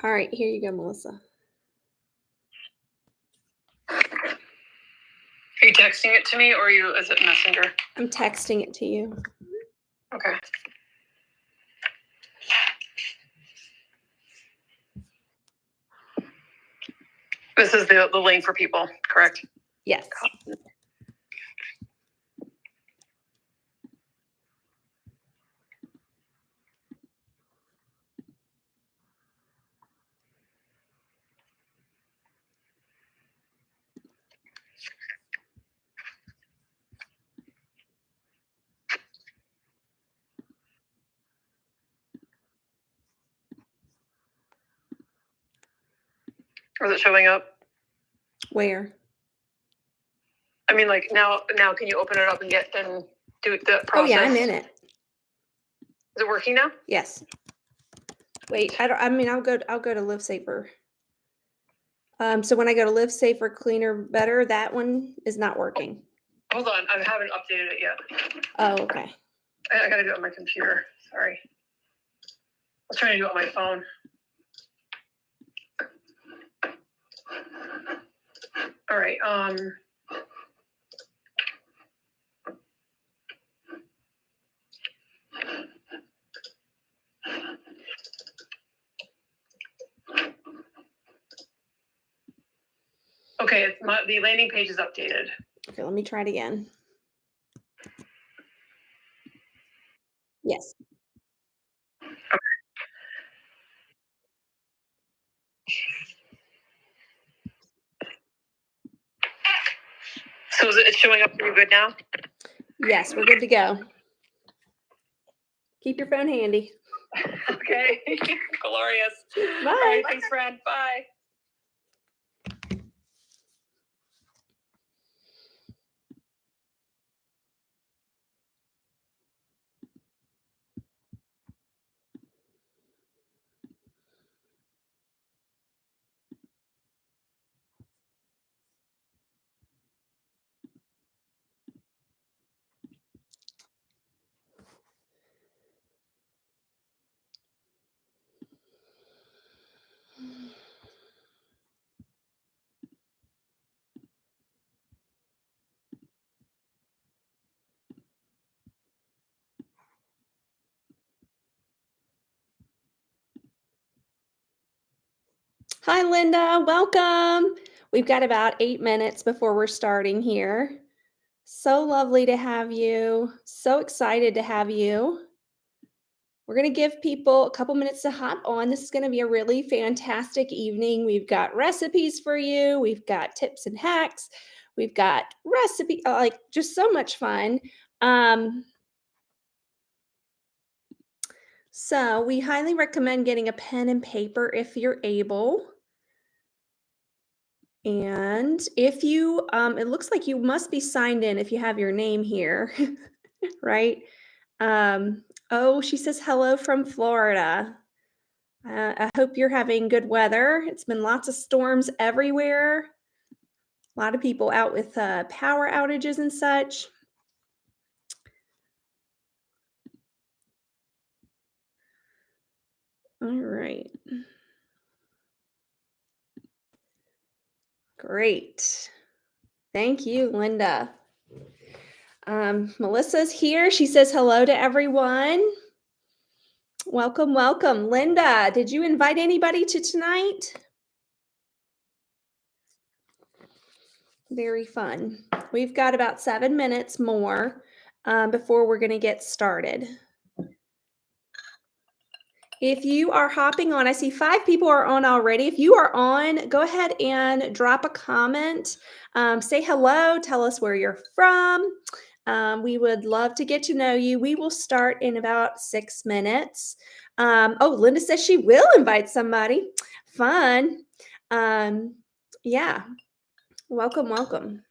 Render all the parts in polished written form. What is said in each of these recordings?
All right, here you go, Melissa. Are you texting it to me or is it Messenger? I'm texting it to you. Okay. This is the link for people, correct? Yes. Or is it showing up? Where? I mean, like now can you open it up and do the process? Oh yeah, I'm in it. Is it working now? Yes. Wait, I'll go to Live Safer. So when I go to Live Safer, Cleaner, Better, that one is not working. Hold on, I haven't updated it yet. Oh, okay. I gotta do it on my computer. Sorry. I was trying to do it on my phone. All right. Okay, the landing page is updated. Okay, let me try it again. Yes. Okay. So is it showing up pretty good now? Yes, we're good to go. Keep your phone handy. Okay. Glorious. Bye. All right, thanks, Fran. Bye. Hi, Linda. Welcome. We've got about 8 minutes before we're starting here. So lovely to have you. So excited to have you. We're going to give people a couple minutes to hop on. This is going to be a really fantastic evening. We've got recipes for you. We've got tips and hacks. We've got just so much fun. So we highly recommend getting a pen and paper if you're able. And if you, it looks like you must be signed in if you have your name here, right? Oh, she says hello from Florida. I hope you're having good weather. It's been lots of storms everywhere. A lot of people out with power outages and such. All right. Great. Thank you, Linda. Melissa's here. She says hello to everyone. Welcome, welcome. Linda, did you invite anybody to tonight? Very fun. We've got about 7 minutes more before we're going to get started. If you are hopping on, I see 5 people are on already. If you are on, go ahead and drop a comment. Say hello. Tell us where you're from. We would love to get to know you. We will start in about 6 minutes. Oh, Linda says she will invite somebody. Fun. Yeah. Welcome, welcome.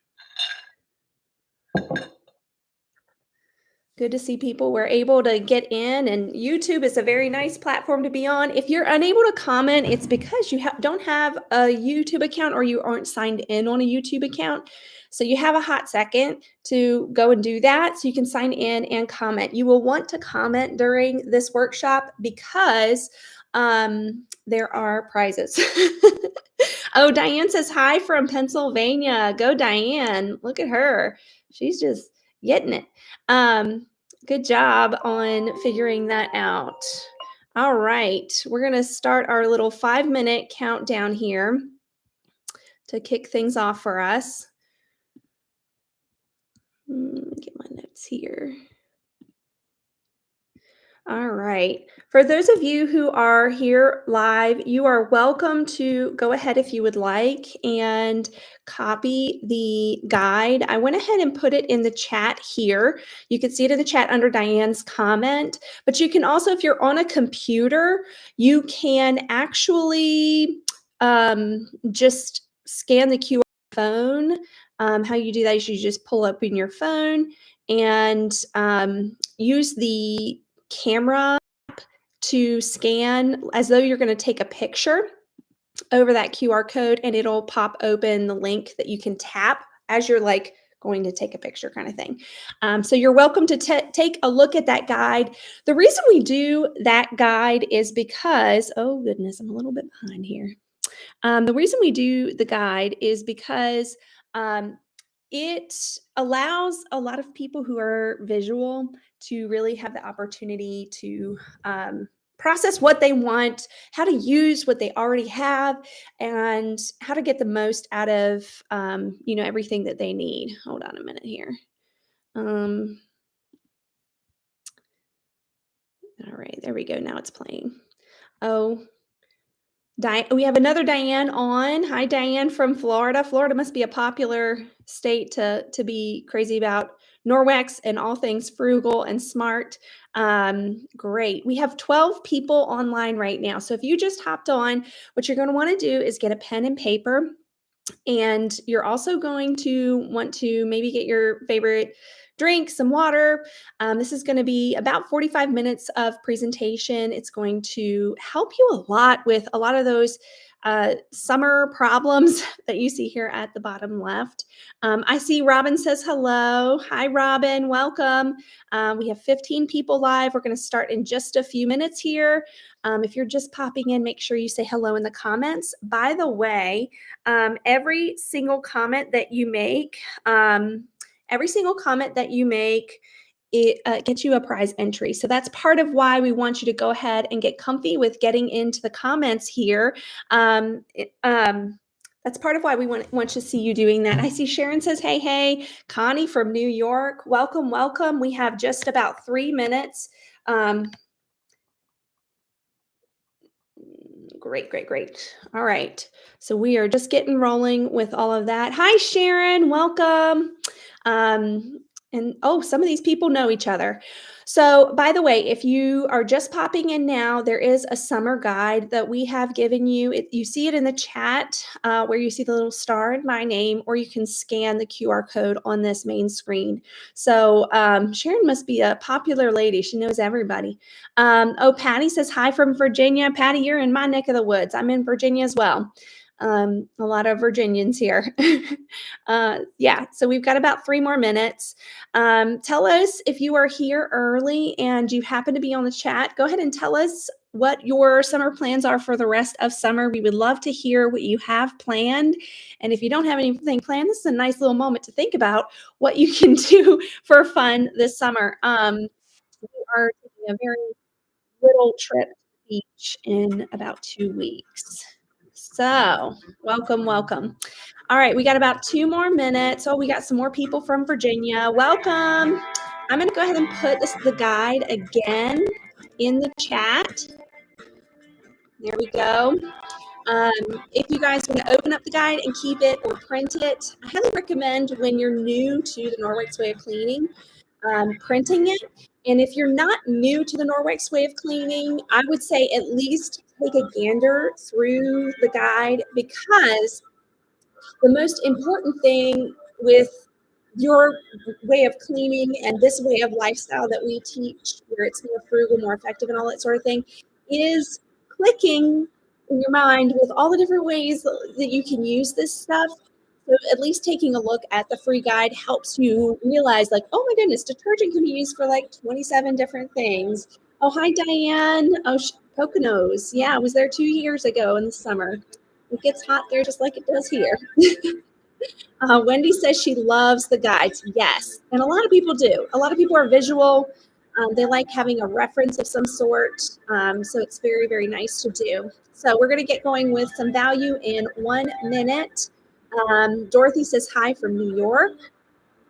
Good to see people were able to get in, and YouTube is a very nice platform to be on. If you're unable to comment, it's because you don't have a YouTube account or you aren't signed in on a YouTube account. So you have a hot second to go and do that so you can sign in and comment. You will want to comment during this workshop because there are prizes. Oh, Diane says hi from Pennsylvania. Go, Diane. Look at her. She's just getting it. Good job on figuring that out. All right, we're going to start our little 5-minute countdown here to kick things off for us. Get my notes here. All right. For those of you who are here live, you are welcome to go ahead if you would like and copy the guide. I went ahead and put it in the chat here. You can see it in the chat under Diane's comment, but you can also, if you're on a computer, you can actually just scan the QR phone. How you do that is you just pull up in your phone and use the camera to scan as though you're going to take a picture over that QR code, and it'll pop open the link that you can tap as you're like going to take a picture kind of thing. So you're welcome to take a look at that guide. The reason we do that guide is because, oh goodness, I'm a little bit behind here. The reason we do the guide is because it allows a lot of people who are visual to really have the opportunity to process what they want, how to use what they already have, and how to get the most out of everything that they need. Hold on a minute here. All right, there we go. Now it's playing. Oh, we have another Diane on. Hi, Diane from Florida. Florida must be a popular state to be crazy about Norwex and all things frugal and smart. Great. We have 12 people online right now. So if you just hopped on, what you're going to want to do is get a pen and paper. And you're also going to want to maybe get your favorite drink, some water. This is going to be about 45 minutes of presentation. It's going to help you a lot with a lot of those summer problems that you see here at the bottom left. I see Robin says hello. Hi, Robin. Welcome. We have 15 people live. We're going to start in just a few minutes here. If you're just popping in, make sure you say hello in the comments. By the way, every single comment that you make, it gets you a prize entry. So that's part of why we want you to go ahead and get comfy with getting into the comments here. That's part of why we want to see you doing that. I see Sharon says, hey, Connie from New York. Welcome, welcome. We have just about 3 minutes. Great. All right. So we are just getting rolling with all of that. Hi, Sharon. Welcome. And some of these people know each other. So by the way, if you are just popping in now, there is a summer guide that we have given you. You see it in the chat where you see the little star and my name, or you can scan the QR code on this main screen. So Sharon must be a popular lady. She knows everybody. Patty says, hi from Virginia. Patty, you're in my neck of the woods. I'm in Virginia as well. A lot of Virginians here. So we've got about 3 more minutes. Tell us if you are here early and you happen to be on the chat. Go ahead and tell us what your summer plans are for the rest of summer. We would love to hear what you have planned. And if you don't have anything planned, this is a nice little moment to think about what you can do for fun this summer. We are taking a very little trip to the beach in about 2 weeks. So welcome. All right, we got about 2 more minutes. Oh, we got some more people from Virginia. Welcome. I'm going to go ahead and put the guide again in the chat. There we go. If you guys want to open up the guide and keep it or print it, I highly recommend when you're new to the Norwex Way of Cleaning, printing it. And if you're not new to the Norwex Way of Cleaning, I would say at least take a gander through the guide, because the most important thing with your way of cleaning and this way of lifestyle that we teach, where it's more frugal, more effective, and all that sort of thing, is clicking in your mind with all the different ways that you can use this stuff. So at least taking a look at the free guide helps you realize, like, oh my goodness, detergent can be used for like 27 different things. Oh, hi, Diane. Oh, Poconos. Yeah, I was there 2 years ago in the summer. It gets hot there just like it does here. Wendy says she loves the guides. Yes, and a lot of people do. A lot of people are visual. They like having a reference of some sort. So it's very, very nice to do. So we're going to get going with some value in 1 minute. Dorothy says hi from New York.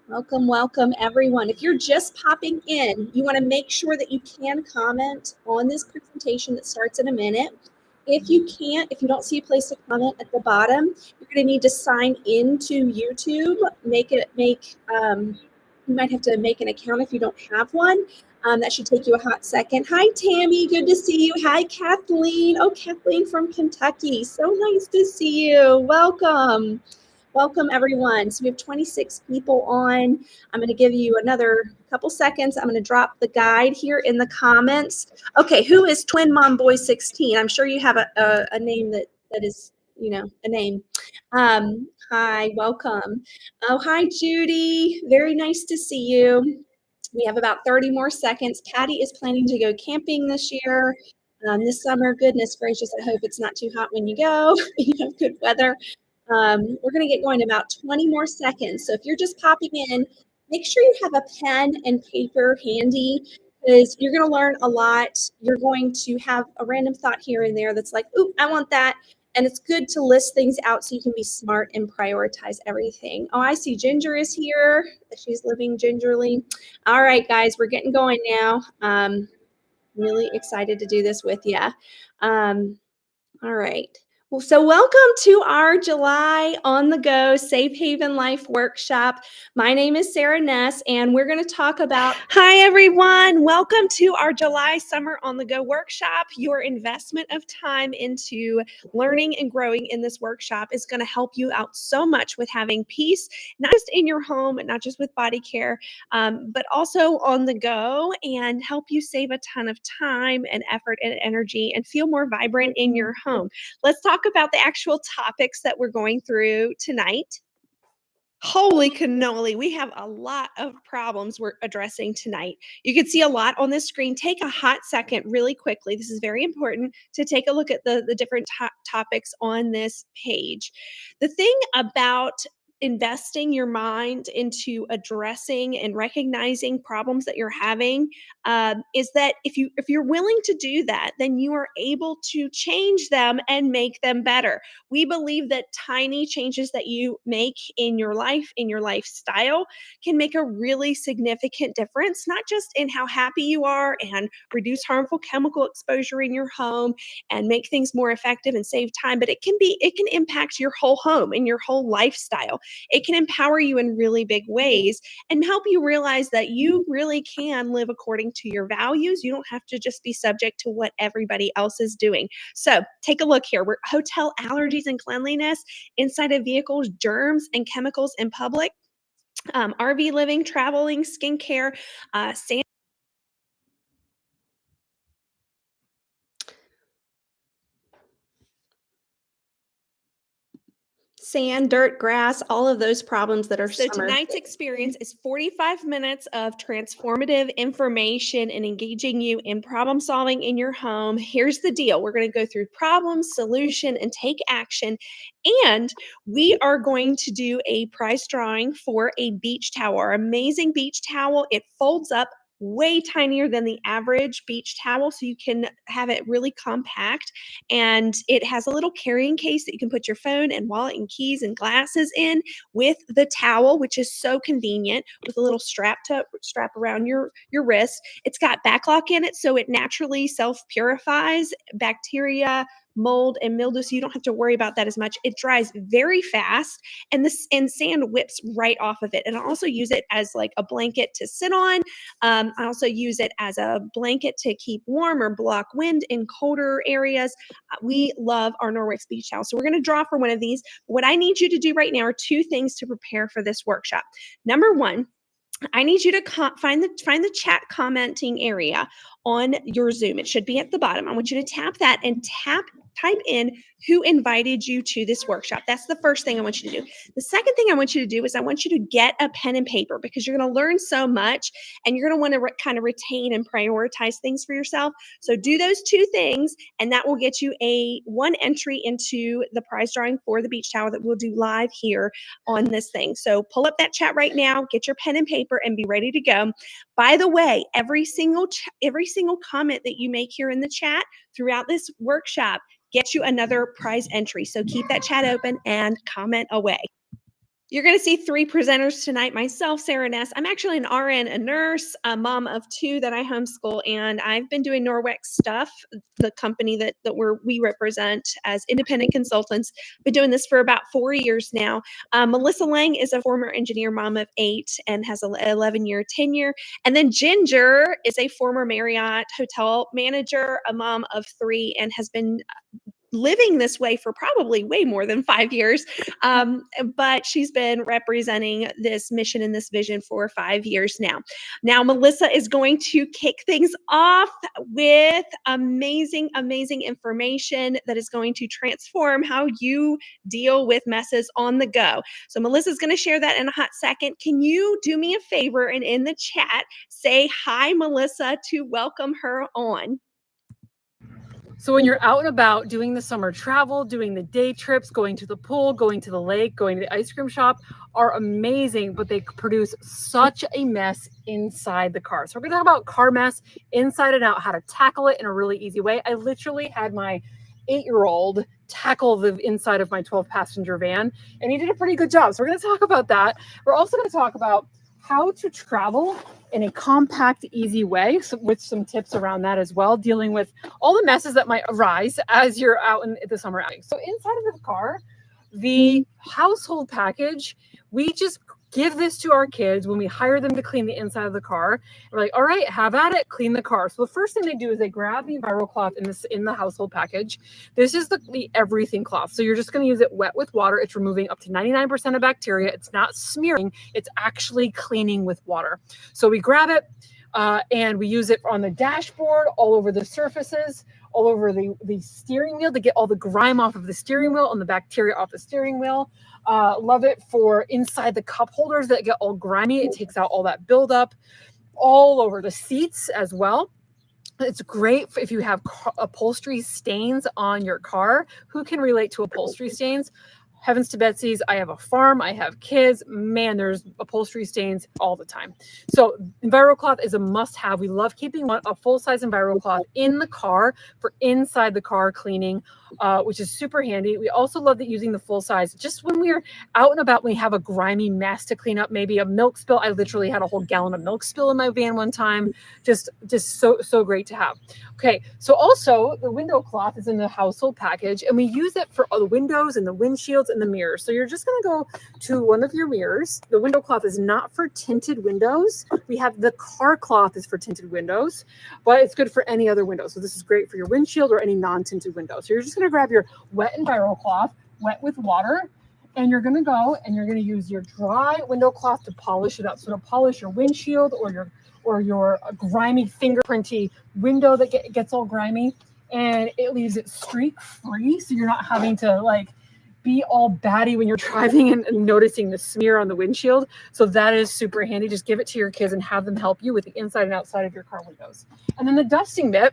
Welcome, welcome, everyone. If you're just popping in, you want to make sure that you can comment on this presentation that starts in a minute. If you can't, if you don't see a place to comment at the bottom, you're going to need to sign into YouTube. You might have to make an account if you don't have one. That should take you a hot second. Hi, Tammy. Good to see you. Hi, Kathleen. Oh, Kathleen from Kentucky. So nice to see you. Welcome. Welcome, everyone. So we have 26 people on. I'm going to give you another couple seconds. I'm going to drop the guide here in the comments. Okay, who is Twin Mom Boy 16? I'm sure you have a name that is, a name. Hi, welcome. Oh, hi, Judy. Very nice to see you. We have about 30 more seconds. Patty is planning to go camping this year. This summer. Goodness gracious, I hope it's not too hot when you go. You have good weather. We're going to get going in about 20 more seconds. So if you're just popping in, make sure you have a pen and paper handy, because you're going to learn a lot. You're going to have a random thought here and there that's like, ooh, I want that. And it's good to list things out so you can be smart and prioritize everything. Oh, I see Ginger is here. She's living gingerly. All right, guys, we're getting going now. Really excited to do this with you. All right. Well, so welcome to our July On the Go Safe Haven Life Workshop. My name is Sarah Ness, and we're going to talk about, hi everyone, welcome to our July Summer On the Go Workshop. Your investment of time into learning and growing in this workshop is going to help you out so much with having peace, not just in your home and not just with body care, but also on the go, and help you save a ton of time and effort and energy and feel more vibrant in your home. Let's talk about the actual topics that we're going through tonight. Holy cannoli, we have a lot of problems we're addressing tonight. You can see a lot on this screen. Take a hot second really quickly. This is very important to take a look at the different topics on this page. The thing about investing your mind into addressing and recognizing problems that you're having is that if you're willing to do that, then you are able to change them and make them better. We believe that tiny changes that you make in your life, in your lifestyle, can make a really significant difference, not just in how happy you are and reduce harmful chemical exposure in your home and make things more effective and save time, but it can impact your whole home and your whole lifestyle. It can empower you in really big ways and help you realize that you really can live according to your values. You don't have to just be subject to what everybody else is doing. So take a look here. We're hotel allergies and cleanliness, inside of vehicles, germs and chemicals in public, RV living, traveling, skincare, sand, dirt, grass, all of those problems that are so summer. Tonight's experience is 45 minutes of transformative information and engaging you in problem solving in your home. Here's the deal. We're going to go through problem, solution, and take action. And we are going to do a prize drawing for a beach towel, our amazing beach towel. It folds up way tinier than the average beach towel, so you can have it really compact, and it has a little carrying case that you can put your phone and wallet and keys and glasses in with the towel, which is so convenient, with a little strap around your wrist. It's got backlock in it, so it naturally self-purifies bacteria, mold and mildew, so you don't have to worry about that as much. It dries very fast, and sand whips right off of it. And I also use it as like a blanket to sit on. I also use it as a blanket to keep warm or block wind in colder areas. We love our Norwex beach towel. So we're going to draw for one of these. What I need you to do right now are two things to prepare for this workshop. Number one, I need you to find the chat commenting area on your Zoom. It should be at the bottom. I want you to tap that and type in who invited you to this workshop. That's the first thing I want you to do. The second thing I want you to do is I want you to get a pen and paper, because you're going to learn so much and you're going to want to kind of retain and prioritize things for yourself. So do those two things, and that will get you one entry into the prize drawing for the beach towel that we'll do live here on this thing. So pull up that chat right now, get your pen and paper, and be ready to go. By the way, every single comment that you make here in the chat throughout this workshop gets you another prize entry. So keep that chat open and comment away. You're going to see three presenters tonight. Myself, Sarah Ness. I'm actually an RN, a nurse, a mom of two that I homeschool, and I've been doing Norwex stuff, the company that we represent as independent consultants. Been doing this for about 4 years now. Melissa Lang is a former engineer mom of 8 and has an 11-year tenure. And then Ginger is a former Marriott hotel manager, a mom of 3, and has been living this way for probably way more than 5 years. But she's been representing this mission and this vision for 5 years now. Now, Melissa is going to kick things off with amazing, amazing information that is going to transform how you deal with messes on the go. So Melissa's going to share that in a hot second. Can you do me a favor and in the chat, say hi, Melissa, to welcome her on? So when you're out and about doing the summer travel, doing the day trips, going to the pool, going to the lake, going to the ice cream shop are amazing, but they produce such a mess inside the car. So we're gonna talk about car mess inside and out, how to tackle it in a really easy way. I literally had my 8-year-old tackle the inside of my 12-passenger van, and he did a pretty good job. So we're gonna talk about that. We're also gonna talk about how to travel in a compact, easy way, with some tips around that as well, dealing with all the messes that might arise as you're out in the summer outing. So inside of the car, the household package, we just give this to our kids when we hire them to clean the inside of the car. We're like, all right, have at it, clean the car. So the first thing they do is they grab the EnviroCloth in the household package. This is the everything cloth. So you're just going to use it wet with water. It's removing up to 99% of bacteria. It's not smearing. It's actually cleaning with water. So we grab it and we use it on the dashboard, all over the surfaces, all over the steering wheel to get all the grime off of the steering wheel and the bacteria off the steering wheel. Love it for inside the cup holders that get all grimy. It takes out all that buildup all over the seats as well. It's great if you have upholstery stains on your car. Who can relate to upholstery stains? Heavens to Betsy's, I have a farm, I have kids, man, there's upholstery stains all the time. So EnviroCloth is a must-have. We love keeping a full-size EnviroCloth in the car for inside the car cleaning, which is super handy. We also love that using the full size, just when we're out and about, we have a grimy mess to clean up, maybe a milk spill. I literally had a whole gallon of milk spill in my van one time. Just so great to have. Okay, so also the window cloth is in the household package, and we use it for all the windows and the windshields and the mirrors. So you're just going to go to one of your mirrors. The window cloth is not for tinted windows. We have the car cloth is for tinted windows, but it's good for any other window. So this is great for your windshield or any non-tinted window. So you're just going to grab your wet EnviroCloth, wet with water, and you're going to go and you're going to use your dry window cloth to polish it up. So to polish your windshield or your grimy, fingerprinty window that gets all grimy, and it leaves it streak free, so you're not having to like be all batty when you're driving and noticing the smear on the windshield. So that is super handy. Just give it to your kids and have them help you with the inside and outside of your car windows. And then the dusting bit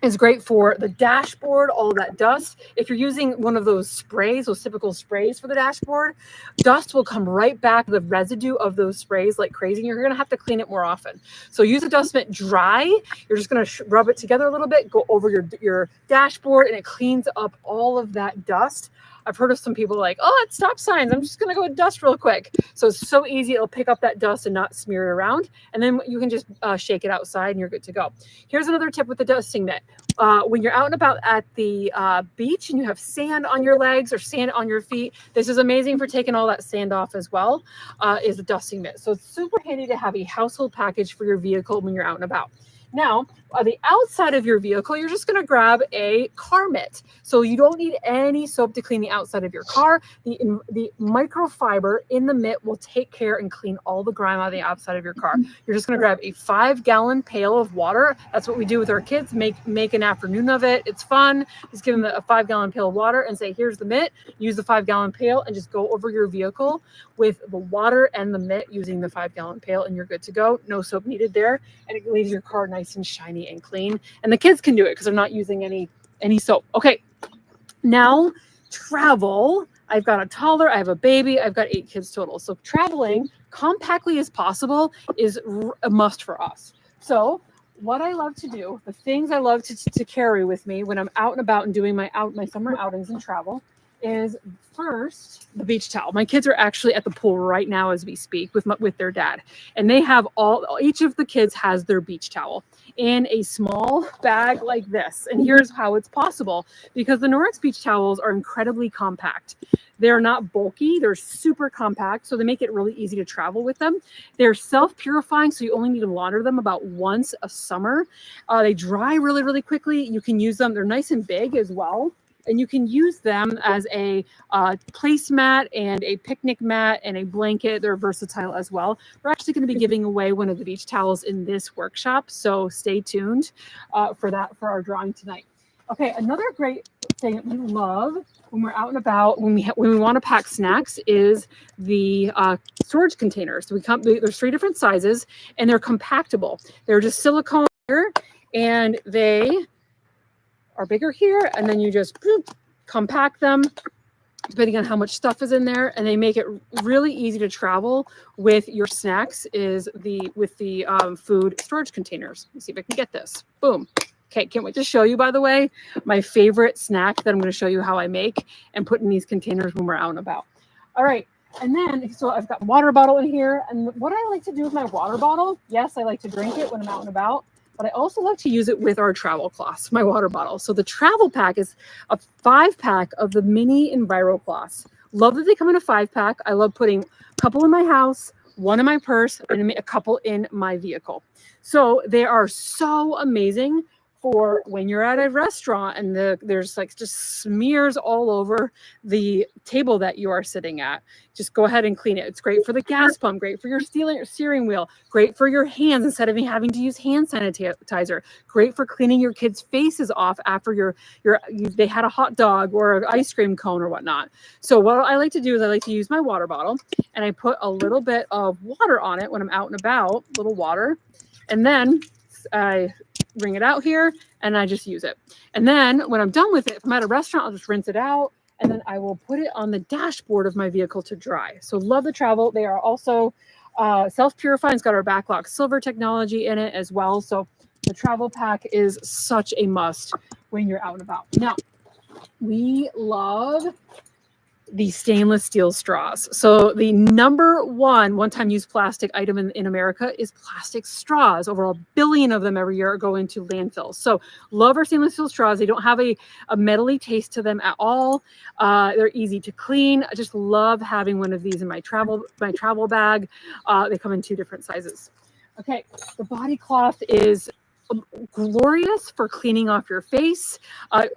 is great for the dashboard, all that dust. If you're using one of those sprays, those typical sprays for the dashboard, dust will come right back, the residue of those sprays like crazy. You're gonna have to clean it more often. So use a dust mitt dry. You're just gonna rub it together a little bit, go over your dashboard, and it cleans up all of that dust. I've heard of some people like, oh, at stop signs, I'm just going to go dust real quick. So it's so easy. It'll pick up that dust and not smear it around. And then you can just shake it outside and you're good to go. Here's another tip with the dusting mitt. When you're out and about at the beach and you have sand on your legs or sand on your feet, this is amazing for taking all that sand off as well, is the dusting mitt. So it's super handy to have a household package for your vehicle when you're out and about. Now, on the outside of your vehicle, you're just going to grab a car mitt. So you don't need any soap to clean the outside of your car. The microfiber in the mitt will take care and clean all the grime out of the outside of your car. You're just going to grab a 5-gallon pail of water. That's what we do with our kids. Make an afternoon of it. It's fun. Just give them a 5-gallon pail of water and say, here's the mitt. Use the 5-gallon pail and just go over your vehicle with the water and the mitt using the 5-gallon pail, and you're good to go. No soap needed there, and it leaves your car nice and shiny and clean. And the kids can do it because they're not using any soap. Okay, now travel. I've got a toddler, I have a baby, I've got 8 kids total. So traveling compactly as possible is a must for us. So what I love to do, the things I love to carry with me when I'm out and about and doing my summer outings and travel, is first the beach towel. My kids are actually at the pool right now as we speak with their dad, and they have each of the kids has their beach towel in a small bag like this. And here's how it's possible, because the Norwex beach towels are incredibly compact. They're not bulky, they're super compact, so they make it really easy to travel with them. They're self-purifying, so you only need to launder them about once a summer. They dry really, really quickly. You can use them, they're nice and big as well. And you can use them as a placemat and a picnic mat and a blanket. They're versatile as well. We're actually going to be giving away one of the beach towels in this workshop, so stay tuned for our drawing tonight. Okay, another great thing that we love when we're out and about, when we want to pack snacks, is the storage containers. So there's 3 different sizes, and they're compactable. They're just silicone here, and they are bigger here, and then you just compact them depending on how much stuff is in there, and they make it really easy to travel with your snacks with the food storage containers. Let's see if I can get this. Boom. Okay, can't wait to show you, by the way, my favorite snack that I'm going to show you how I make and put in these containers when we're out and about. All right, and then, so I've got a water bottle in here, and what I like to do with my water bottle, yes, I like to drink it when I'm out and about, but I also like to use it with our travel cloths, my water bottle. So the travel pack is a 5-pack of the mini Enviro cloths. Love that they come in a 5-pack. I love putting a couple in my house, 1 in my purse, and a couple in my vehicle. So they are so amazing for when you're at a restaurant and there's like just smears all over the table that you are sitting at. Just go ahead and clean it. It's great for the gas pump, great for your steering wheel, great for your hands instead of having to use hand sanitizer, great for cleaning your kids' faces off after they had a hot dog or an ice cream cone or whatnot. So what I like to do is I like to use my water bottle, and I put a little bit of water on it when I'm out and about, little water, and then I bring it out here and I just use it. And then when I'm done with it, if I'm at a restaurant, I'll just rinse it out, and then I will put it on the dashboard of my vehicle to dry. So love the travel. They are also self-purifying. It's got our Backlock Silver technology in it as well. So the travel pack is such a must when you're out and about. Now, we love the stainless steel straws. So the number one-time use plastic item in America is plastic straws. Over 1 billion of them every year go into landfills. So love our stainless steel straws. They don't have a metally taste to them at all. They're easy to clean. I just love having one of these in my travel bag. They come in 2 different sizes. Okay, the body cloth is glorious for cleaning off your face.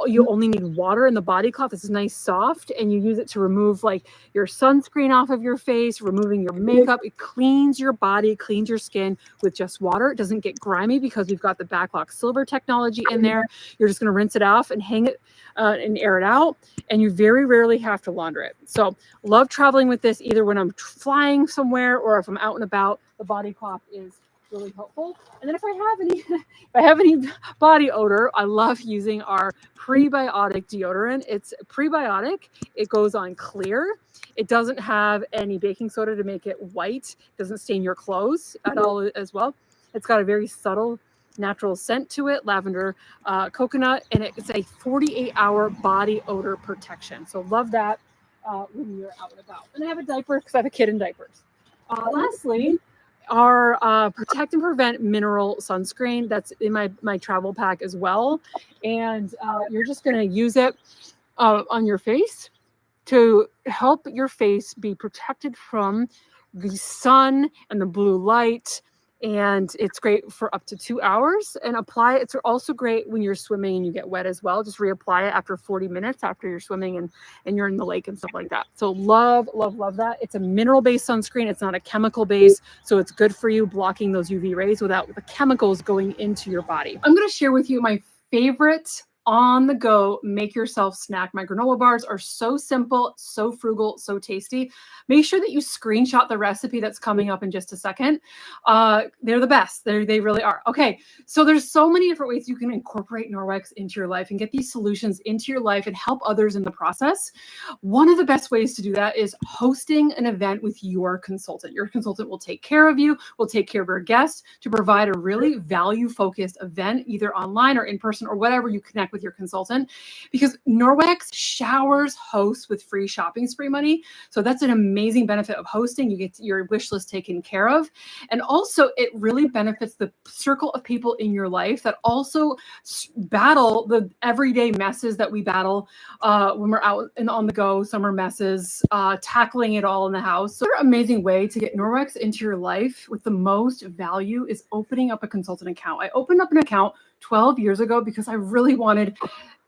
You only need water in the body cloth. It's nice, soft, and you use it to remove like your sunscreen off of your face, removing your makeup. It cleans your body, cleans your skin with just water. It doesn't get grimy because we've got the Backlock Silver technology in there. You're just going to rinse it off and hang it and air it out, and you very rarely have to launder it. So love traveling with this, either when I'm flying somewhere or if I'm out and about. The body cloth is really helpful. And then if I have any body odor, I love using our prebiotic deodorant. It's prebiotic. It goes on clear. It doesn't have any baking soda to make it white. It doesn't stain your clothes at all as well. It's got a very subtle natural scent to it, lavender, coconut, and it's a 48-hour body odor protection. So love that when you're out and about. And I have a diaper because I have a kid in diapers. Lastly, our Protect and Prevent mineral sunscreen. That's in my travel pack as well. And you're just going to use it on your face to help your face be protected from the sun and the blue light. And it's great for up to 2 hours, and apply it. It's also great when you're swimming and you get wet as well. Just reapply it after 40 minutes after you're swimming and you're in the lake and stuff like that. So love, love, love that. It's a mineral-based sunscreen. It's not a chemical base. So it's good for you, blocking those UV rays without the chemicals going into your body. I'm going to share with you my favorite on the go make yourself snack. My granola bars are so simple, so frugal, so tasty. Make sure that you screenshot the recipe that's coming up in just a second. They're the best. They really are. Okay, so there's so many different ways you can incorporate Norwex into your life and get these solutions into your life and help others in the process. One of the best ways to do that is hosting an event with your consultant. Your consultant will take care of you, will take care of your guests to provide a really value-focused event, either online or in person or whatever you connect with your consultant, because Norwex showers hosts with free shopping spree money. So that's an amazing benefit of hosting. You get your wish list taken care of. And also it really benefits the circle of people in your life that also battle the everyday messes that we battle when we're out and on the go, summer messes, tackling it all in the house. So an amazing way to get Norwex into your life with the most value is opening up a consultant account. I opened up an account 12 years ago because I really wanted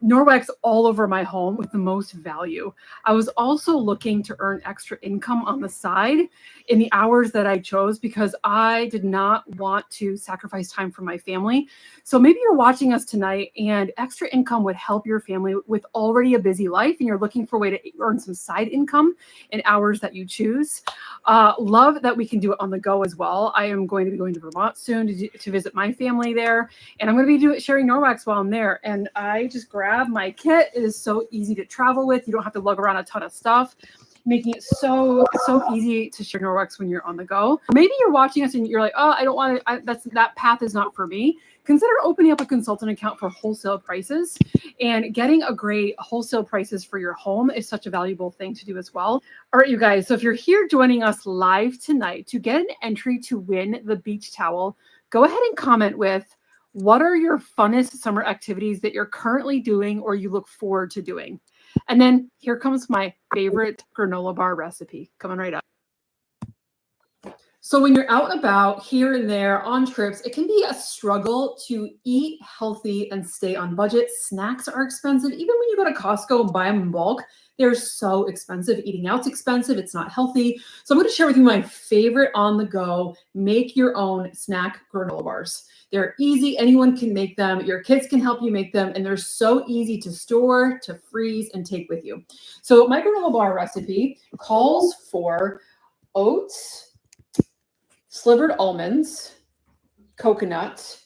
Norwex all over my home with the most value. I was also looking to earn extra income on the side in the hours that I chose because I did not want to sacrifice time for my family. So maybe you're watching us tonight and extra income would help your family with already a busy life and you're looking for a way to earn some side income in hours that you choose. Love that we can do it on the go as well. I am going to be going to Vermont soon to visit my family there, and I'm going to be sharing Norwex while I'm there. And I just grab my kit. It is so easy to travel with. You don't have to lug around a ton of stuff, making it so easy to share Norwex when you're on the go. Maybe you're watching us and you're like, oh, I don't want to, that path is not for me. Consider opening up a consultant account for wholesale prices, and getting a great wholesale prices for your home is such a valuable thing to do as well. All right, you guys. So if you're here joining us live tonight, to get an entry to win the beach towel, go ahead and comment with, what are your funnest summer activities that you're currently doing or you look forward to doing? And then here comes my favorite granola bar recipe coming right up. So when you're out and about here and there on trips, it can be a struggle to eat healthy and stay on budget. Snacks are expensive. Even when you go to Costco and buy them in bulk, they're so expensive. Eating out's expensive. It's not healthy. So I'm going to share with you my favorite on the go, make your own snack granola bars. They're easy. Anyone can make them. Your kids can help you make them. And they're so easy to store, to freeze, and take with you. So my granola bar recipe calls for oats, slivered almonds, coconut.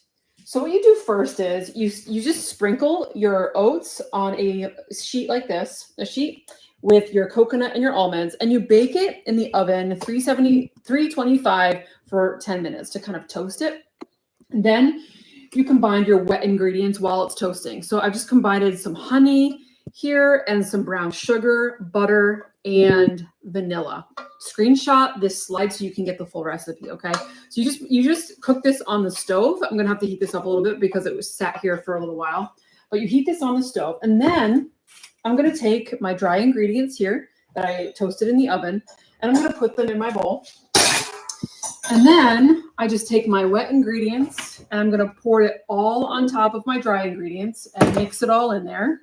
So what you do first is you just sprinkle your oats on a sheet like this, a sheet with your coconut and your almonds, and you bake it in the oven, 325 for 10 minutes to kind of toast it. And then you combine your wet ingredients while it's toasting. So I've just combined some honey here and some brown sugar, butter, and vanilla. Screenshot this slide so you can get the full recipe, okay? So you just cook this on the stove. I'm gonna have to heat this up a little bit because it was sat here for a little while. But you heat this on the stove, and then I'm gonna take my dry ingredients here that I toasted in the oven, and I'm gonna put them in my bowl. And then I just take my wet ingredients and I'm gonna pour it all on top of my dry ingredients and mix it all in there.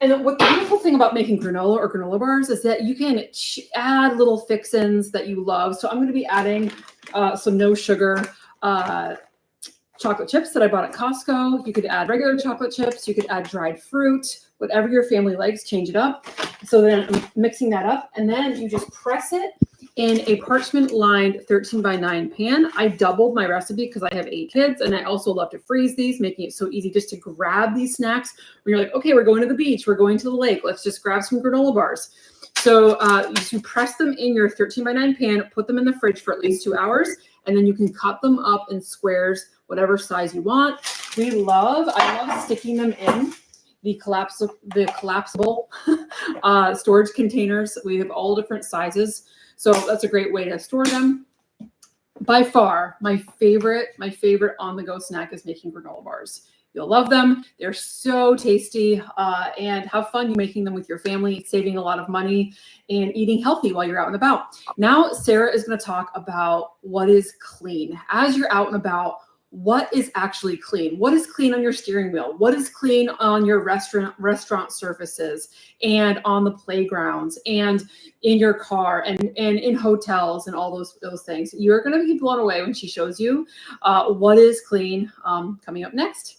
And what the beautiful thing about making granola or granola bars is that you can add little fixins that you love. So I'm going to be adding some no sugar chocolate chips that I bought at Costco. You could add regular chocolate chips. You could add dried fruit, whatever your family likes, change it up. So then I'm mixing that up, and then you just press it in a parchment lined 13x9 pan. I doubled my recipe because I have 8 kids, and I also love to freeze these, making it so easy just to grab these snacks when you're like, okay, we're going to the beach, we're going to the lake, let's just grab some granola bars. So you press them in your 13x9 pan, put them in the fridge for at least 2 hours, and then you can cut them up in squares whatever size you want. I love sticking them in the collapsible storage containers. We have all different sizes, so that's a great way to store them. By far, my favorite on-the-go snack is making granola bars. You'll love them. They're so tasty, and have fun making them with your family, saving a lot of money and eating healthy while you're out and about. Now, Sarah is going to talk about what is clean. As you're out and about, what is actually clean? What is clean on your steering wheel? What is clean on your restaurant surfaces and on the playgrounds and in your car and in hotels and all those things? You're going to be blown away when she shows you what is clean. Coming up next.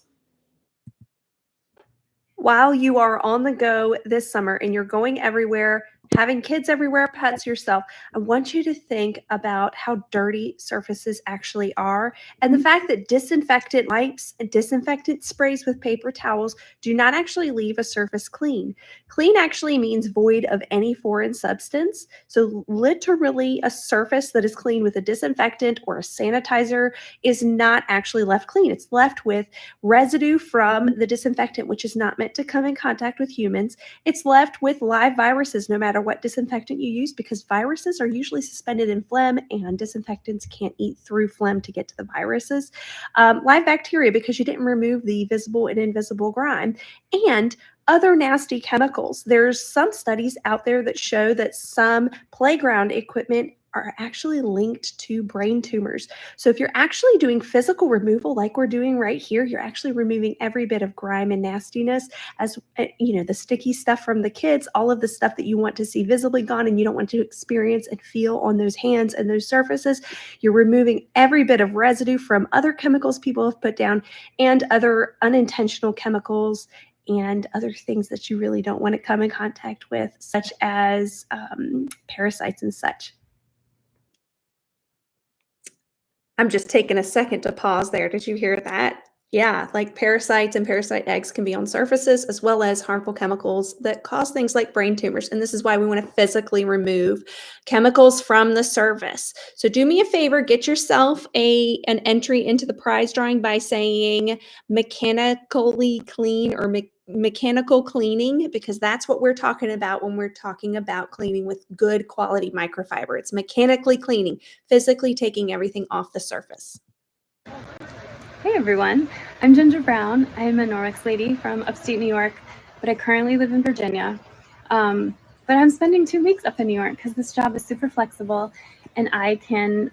While you are on the go this summer and you're going everywhere, having kids everywhere, pets yourself, I want you to think about how dirty surfaces actually are, and the fact that disinfectant wipes and disinfectant sprays with paper towels do not actually leave a surface clean. Clean actually means void of any foreign substance. So literally a surface that is clean with a disinfectant or a sanitizer is not actually left clean. It's left with residue from the disinfectant, which is not meant to come in contact with humans. It's left with live viruses, no matter what disinfectant you use, because viruses are usually suspended in phlegm and disinfectants can't eat through phlegm to get to the viruses. Live bacteria, because you didn't remove the visible and invisible grime, and other nasty chemicals. There's some studies out there that show that some playground equipment are actually linked to brain tumors. So if you're actually doing physical removal like we're doing right here, you're actually removing every bit of grime and nastiness, as the sticky stuff from the kids, all of the stuff that you want to see visibly gone and you don't want to experience and feel on those hands and those surfaces. You're removing every bit of residue from other chemicals people have put down and other unintentional chemicals and other things that you really don't want to come in contact with, such as parasites and such. I'm just taking a second to pause there. Did you hear that? Yeah, like parasites and parasite eggs can be on surfaces, as well as harmful chemicals that cause things like brain tumors. And this is why we want to physically remove chemicals from the surface. So do me a favor, get yourself an entry into the prize drawing by saying mechanically clean or mechanical cleaning, because that's what we're talking about when we're talking about cleaning with good quality microfiber. It's mechanically cleaning, physically taking everything off the surface. Hey everyone, I'm Ginger Brown. I'm a Norwex lady from upstate New York, but I currently live in Virginia. But I'm spending 2 weeks up in New York because this job is super flexible and I can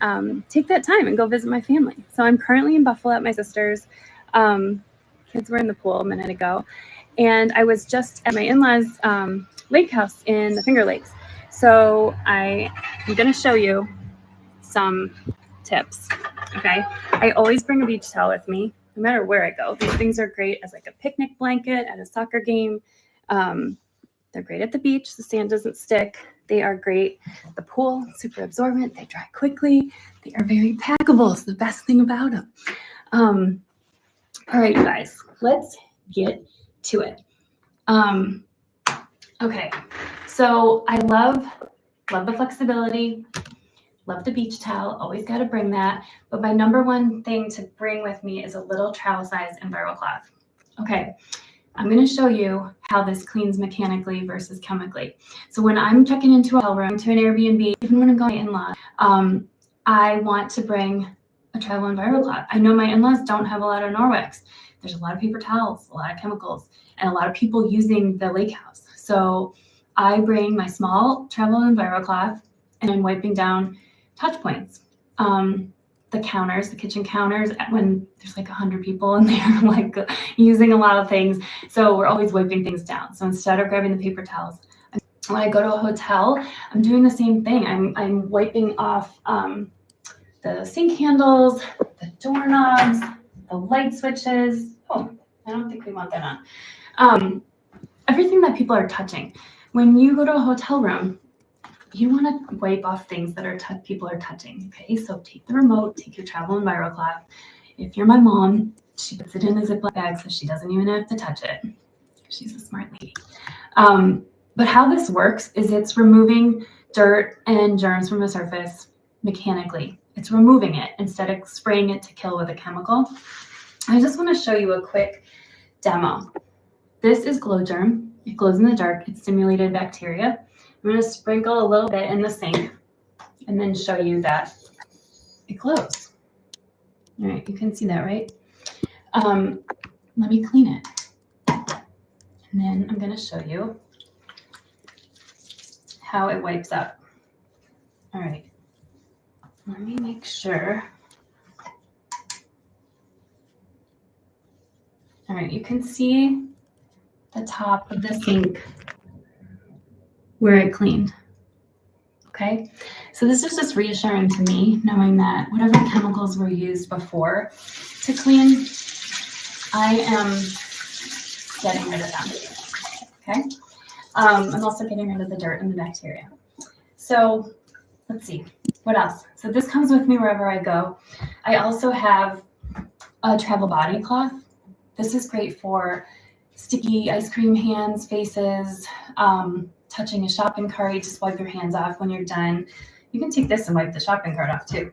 take that time and go visit my family. So I'm currently in Buffalo at my sister's. Kids were in the pool a minute ago. And I was just at my in-laws' lake house in the Finger Lakes. So I'm going to show you some tips, okay? I always bring a beach towel with me, no matter where I go. These things are great as like a picnic blanket at a soccer game. They're great at the beach. The sand doesn't stick. They are great at the pool, super absorbent. They dry quickly. They are very packable. It's the best thing about them. All right, you guys, let's get to it. Okay, so I love the flexibility, love the beach towel, always got to bring that. But my number one thing to bring with me is a little travel size EnviroCloth. Okay, I'm going to show you how this cleans mechanically versus chemically. So when I'm checking into a hotel room, to an Airbnb, even when I'm going in-law, I want to bring a travel EnviroCloth. I know my in-laws don't have a lot of Norwex. There's a lot of paper towels, a lot of chemicals, and a lot of people using the lake house. So I bring my small travel EnviroCloth and I'm wiping down touch points. The counters, the kitchen counters, when there's like 100 people in there, like using a lot of things. So we're always wiping things down. So instead of grabbing the paper towels, when I go to a hotel, I'm doing the same thing. I'm wiping off the sink handles, the doorknobs, the light switches. Oh, I don't think we want that on. Everything that people are touching. When you go to a hotel room, you want to wipe off things that people are touching. Okay, so take the remote, take your travel EnviroCloth. If you're my mom, she puts it in a Ziploc bag so she doesn't even have to touch it. She's a smart lady. But how this works is it's removing dirt and germs from the surface mechanically. it's removing it instead of spraying it to kill with a chemical. I just want to show you a quick demo. This is Glow Germ. It glows in the dark. It's stimulated bacteria. I'm going to sprinkle a little bit in the sink and then show you that it glows. All right, you can see that, right? Let me clean it. And then I'm going to show you how it wipes up. All right, let me make sure. All right, you can see the top of the sink where it cleaned. Okay, so this is just reassuring to me, knowing that whatever chemicals were used before to clean, I am getting rid of them. Okay, I'm also getting rid of the dirt and the bacteria. So let's see, what else? So this comes with me wherever I go. I also have a travel body cloth. This is great for sticky ice cream hands, faces, touching a shopping cart. You just wipe your hands off when you're done. You can take this and wipe the shopping cart off too.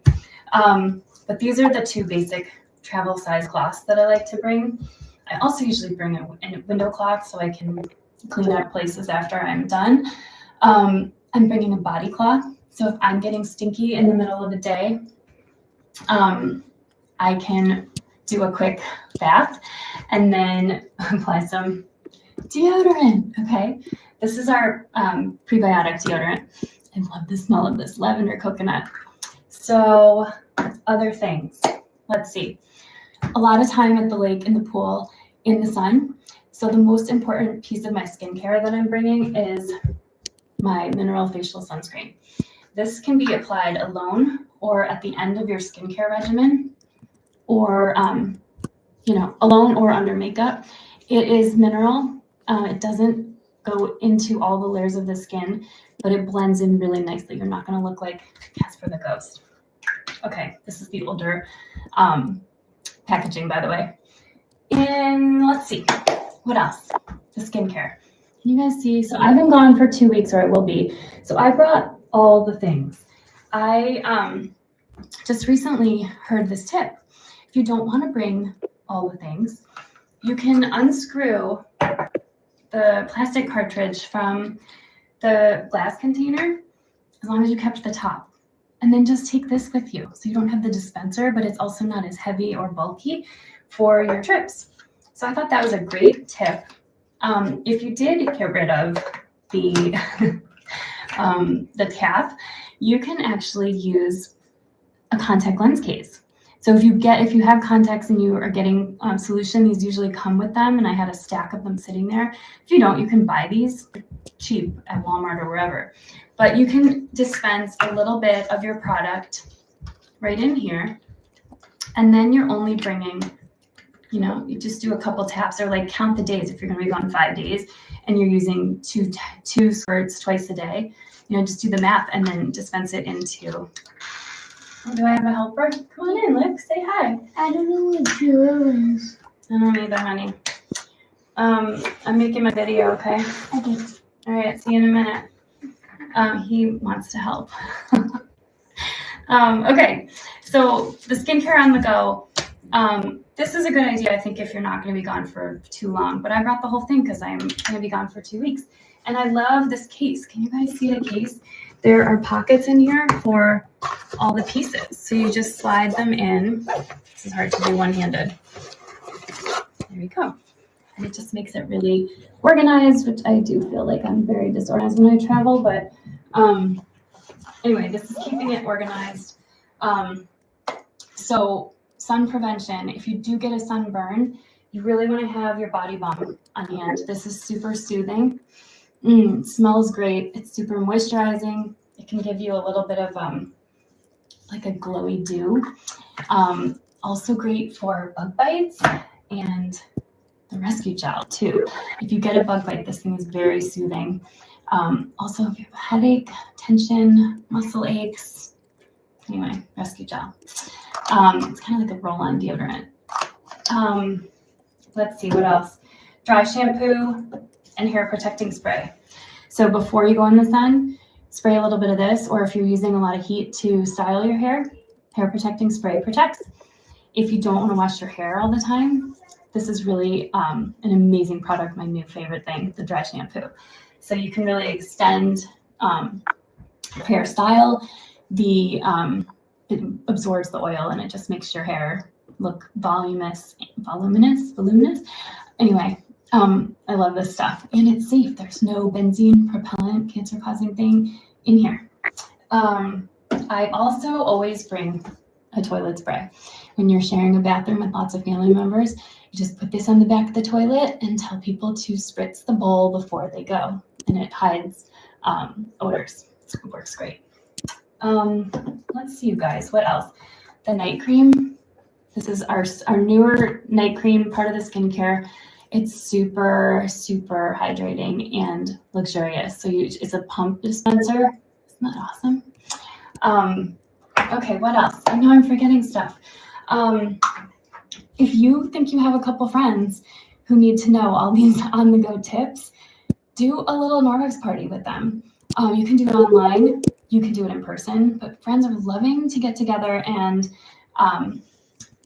But these are the two basic travel size cloths that I like to bring. I also usually bring a window cloth so I can clean up places after I'm done. I'm bringing a body cloth. So if I'm getting stinky in the middle of the day, I can do a quick bath and then apply some deodorant. Okay, this is our prebiotic deodorant. I love the smell of this lavender coconut. So other things, let's see. A lot of time at the lake, in the pool, in the sun. So the most important piece of my skincare that I'm bringing is my mineral facial sunscreen. This can be applied alone or at the end of your skincare regimen, or alone or under makeup. It is mineral. It doesn't go into all the layers of the skin, but it blends in really nicely. You're not going to look like Casper the Ghost. Okay, this is the older packaging, by the way. And let's see, what else? The skincare. Can you guys see? So I've been gone for 2 weeks, or I will be. So I brought all the things. I just recently heard this tip. If you don't want to bring all the things, you can unscrew the plastic cartridge from the glass container, as long as you kept the top. And then just take this with you. So you don't have the dispenser, but it's also not as heavy or bulky for your trips. So I thought that was a great tip. If you did get rid of the cap, you can actually use a contact lens case. So if you have contacts and you are getting solution, these usually come with them, and I had a stack of them sitting there. If you don't, you can buy these cheap at Walmart or wherever. But you can dispense a little bit of your product right in here, and then you're only bringing, you just do a couple taps, or like count the days. If you're going to be gone 5 days and you're using two squirts twice a day, just do the math and then dispense it into. Oh, do I have a helper? Come on in, Luke. Say hi. I don't know what Jewel is. I don't either, honey. I'm making my video, okay? Okay. All right, see you in a minute. He wants to help. Okay, so the skincare on the go. This is a good idea, I think, if you're not going to be gone for too long. But I brought the whole thing because I'm going to be gone for 2 weeks. And I love this case. Can you guys see the case? There are pockets in here for all the pieces. So you just slide them in. This is hard to do one-handed. There we go. And it just makes it really organized, which I do feel like I'm very disorganized when I travel. But anyway, this is keeping it organized. So sun prevention, if you do get a sunburn, you really want to have your body balm on hand. This is super soothing. It smells great. It's super moisturizing. It can give you a little bit of like a glowy dew. Also great for bug bites and the rescue gel too. If you get a bug bite, this thing is very soothing. Also, if you have a headache, tension, muscle aches, anyway, rescue gel. It's kind of like a roll-on deodorant. Let's see, what else? Dry shampoo and hair protecting spray. So before you go in the sun, spray a little bit of this, or if you're using a lot of heat to style your hair, hair protecting spray protects. If you don't want to wash your hair all the time, this is really an amazing product, my new favorite thing, the dry shampoo. So you can really extend hairstyle. It absorbs the oil and it just makes your hair look voluminous. Anyway, I love this stuff and it's safe. There's no benzene, propellant, cancer-causing thing in here. I also always bring a toilet spray. When you're sharing a bathroom with lots of family members, you just put this on the back of the toilet and tell people to spritz the bowl before they go, and it hides odors. It works great. Let's see, you guys, what else? The night cream. This is our newer night cream, part of the skincare. It's super, super hydrating and luxurious. So it's a pump dispenser. Isn't that awesome? Okay, what else? I know I'm forgetting stuff. If you think you have a couple friends who need to know all these on-the-go tips, do a little Norwex party with them. You can do it online, you can do it in person, but friends are loving to get together and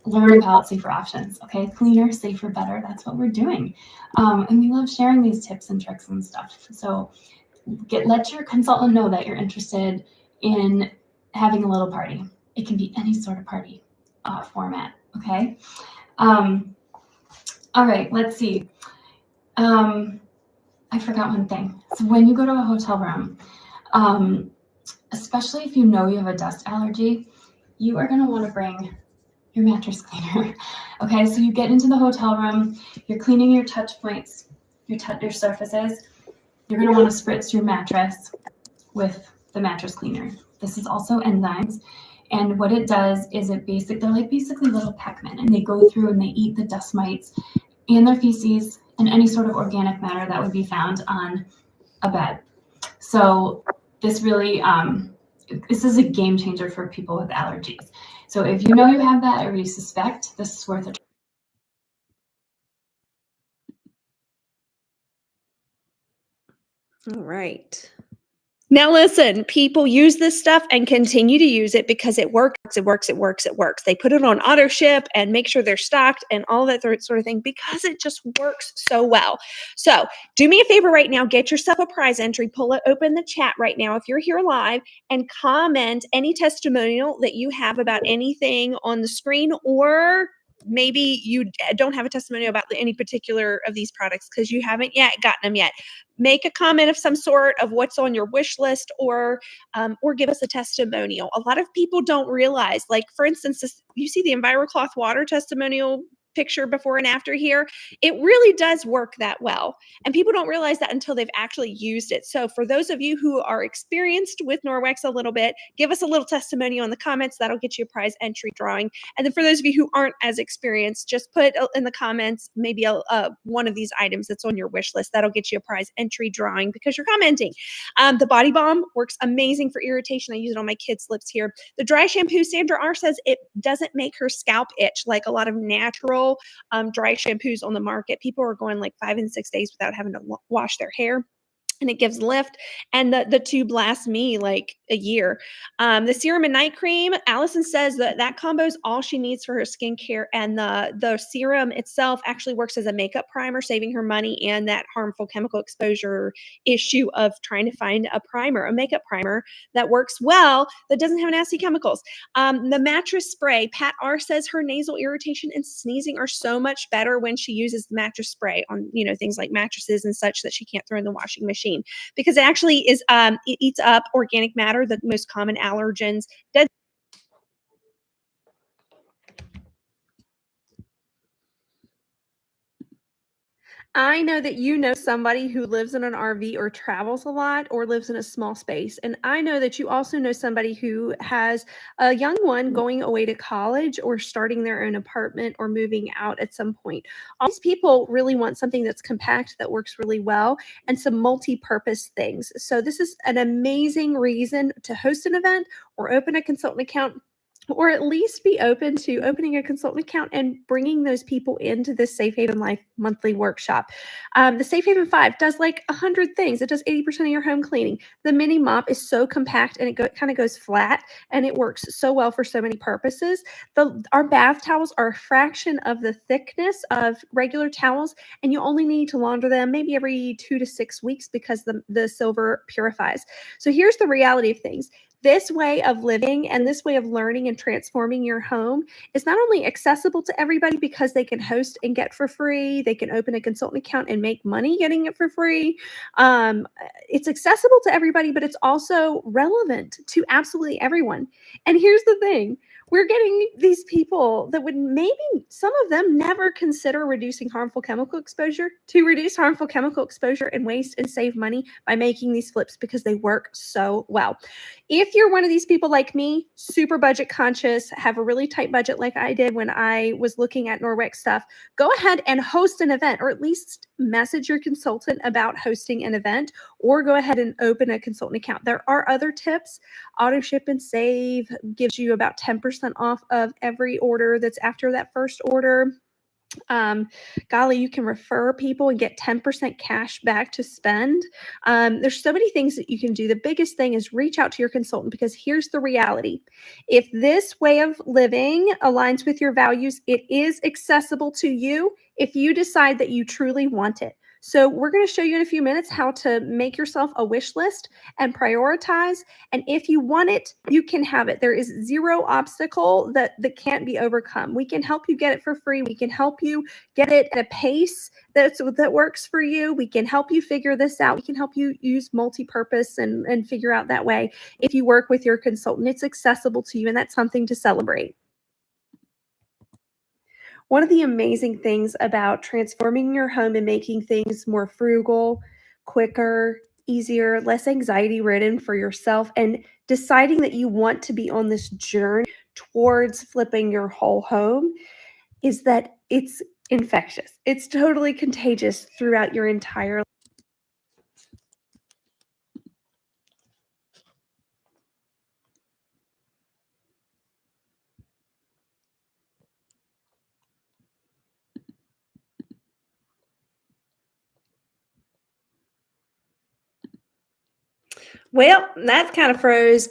learn about safer options, okay? Cleaner, safer, better, that's what we're doing. And we love sharing these tips and tricks and stuff. So let your consultant know that you're interested in having a little party. It can be any sort of party format, okay? All right, let's see. I forgot one thing. So when you go to a hotel room, especially if you know you have a dust allergy, you are gonna wanna bring your mattress cleaner. Okay, so you get into the hotel room, you're cleaning your touch points, your surfaces. You're gonna wanna spritz your mattress with the mattress cleaner. This is also enzymes. And what it does is they're basically little Pac-Men, and they go through and they eat the dust mites and their feces and any sort of organic matter that would be found on a bed. So this really, this is a game changer for people with allergies. So if you know you have that or you suspect, this is worth it. All right. Now listen, people use this stuff and continue to use it because it works, it works, it works, it works. They put it on auto ship and make sure they're stocked and all that sort of thing because it just works so well. So do me a favor right now, get yourself a prize entry, open the chat right now if you're here live and comment any testimonial that you have about anything on the screen, or maybe you don't have a testimonial about any particular of these products because you haven't yet gotten them yet. Make a comment of some sort of what's on your wish list, or give us a testimonial. A lot of people don't realize, like for instance, you see the EnviroCloth water testimonial picture before and after here. It really does work that well. And people don't realize that until they've actually used it. So for those of you who are experienced with Norwex a little bit, give us a little testimonial in the comments. That'll get you a prize entry drawing. And then for those of you who aren't as experienced, just put in the comments maybe one of these items that's on your wish list. That'll get you a prize entry drawing because you're commenting. The Body Balm works amazing for irritation. I use it on my kids' lips here. The dry shampoo, Sandra R says it doesn't make her scalp itch like a lot of natural dry shampoos on the market. People are going like 5 and 6 days without having to wash their hair. And it gives lift, and the tube lasts me like a year. The serum and night cream, Allison says that combo is all she needs for her skincare, and the serum itself actually works as a makeup primer, saving her money and that harmful chemical exposure issue of trying to find a makeup primer that works well, that doesn't have nasty chemicals. The mattress spray, Pat R says her nasal irritation and sneezing are so much better when she uses the mattress spray on things like mattresses and such that she can't throw in the washing machine. Because it actually is it eats up organic matter, the most common allergens. I know that you know somebody who lives in an RV or travels a lot or lives in a small space. And I know that you also know somebody who has a young one going away to college or starting their own apartment or moving out at some point. All these people really want something that's compact, that works really well, and some multi-purpose things. So this is an amazing reason to host an event or open a consultant account or at least be open to opening a consultant account and bringing those people into the Safe Haven Life monthly workshop. The Safe Haven 5 does like 100 things. It does 80% of your home cleaning. The mini mop is so compact and it kind of goes flat, and it works so well for so many purposes. Our bath towels are a fraction of the thickness of regular towels, and you only need to launder them maybe every 2 to 6 weeks because the silver purifies. So here's the reality of things. This way of living and this way of learning and transforming your home is not only accessible to everybody because they can host and get for free, they can open a consultant account and make money getting it for free. It's accessible to everybody, but it's also relevant to absolutely everyone. And here's the thing. We're getting these people that would maybe, some of them, never consider reducing harmful chemical exposure to reduce harmful chemical exposure and waste and save money by making these flips because they work so well. If you're one of these people like me, super budget conscious, have a really tight budget like I did when I was looking at Norwex stuff, go ahead and host an event, or at least message your consultant about hosting an event, or go ahead and open a consultant account. There are other tips. Auto Ship and Save gives you about 10% off of every order that's after that first order. Golly, you can refer people and get 10% cash back to spend. There's so many things that you can do. The biggest thing is reach out to your consultant, because here's the reality. If this way of living aligns with your values, it is accessible to you if you decide that you truly want it. So we're going to show you in a few minutes how to make yourself a wish list and prioritize. And if you want it, you can have it. There is zero obstacle that can't be overcome. We can help you get it for free. We can help you get it at a pace that works for you. We can help you figure this out. We can help you use multi-purpose and figure out that way. If you work with your consultant, it's accessible to you, and that's something to celebrate. One of the amazing things about transforming your home and making things more frugal, quicker, easier, less anxiety-ridden for yourself, and deciding that you want to be on this journey towards flipping your whole home is that it's infectious. It's totally contagious throughout your entire life. Well, that kind of froze.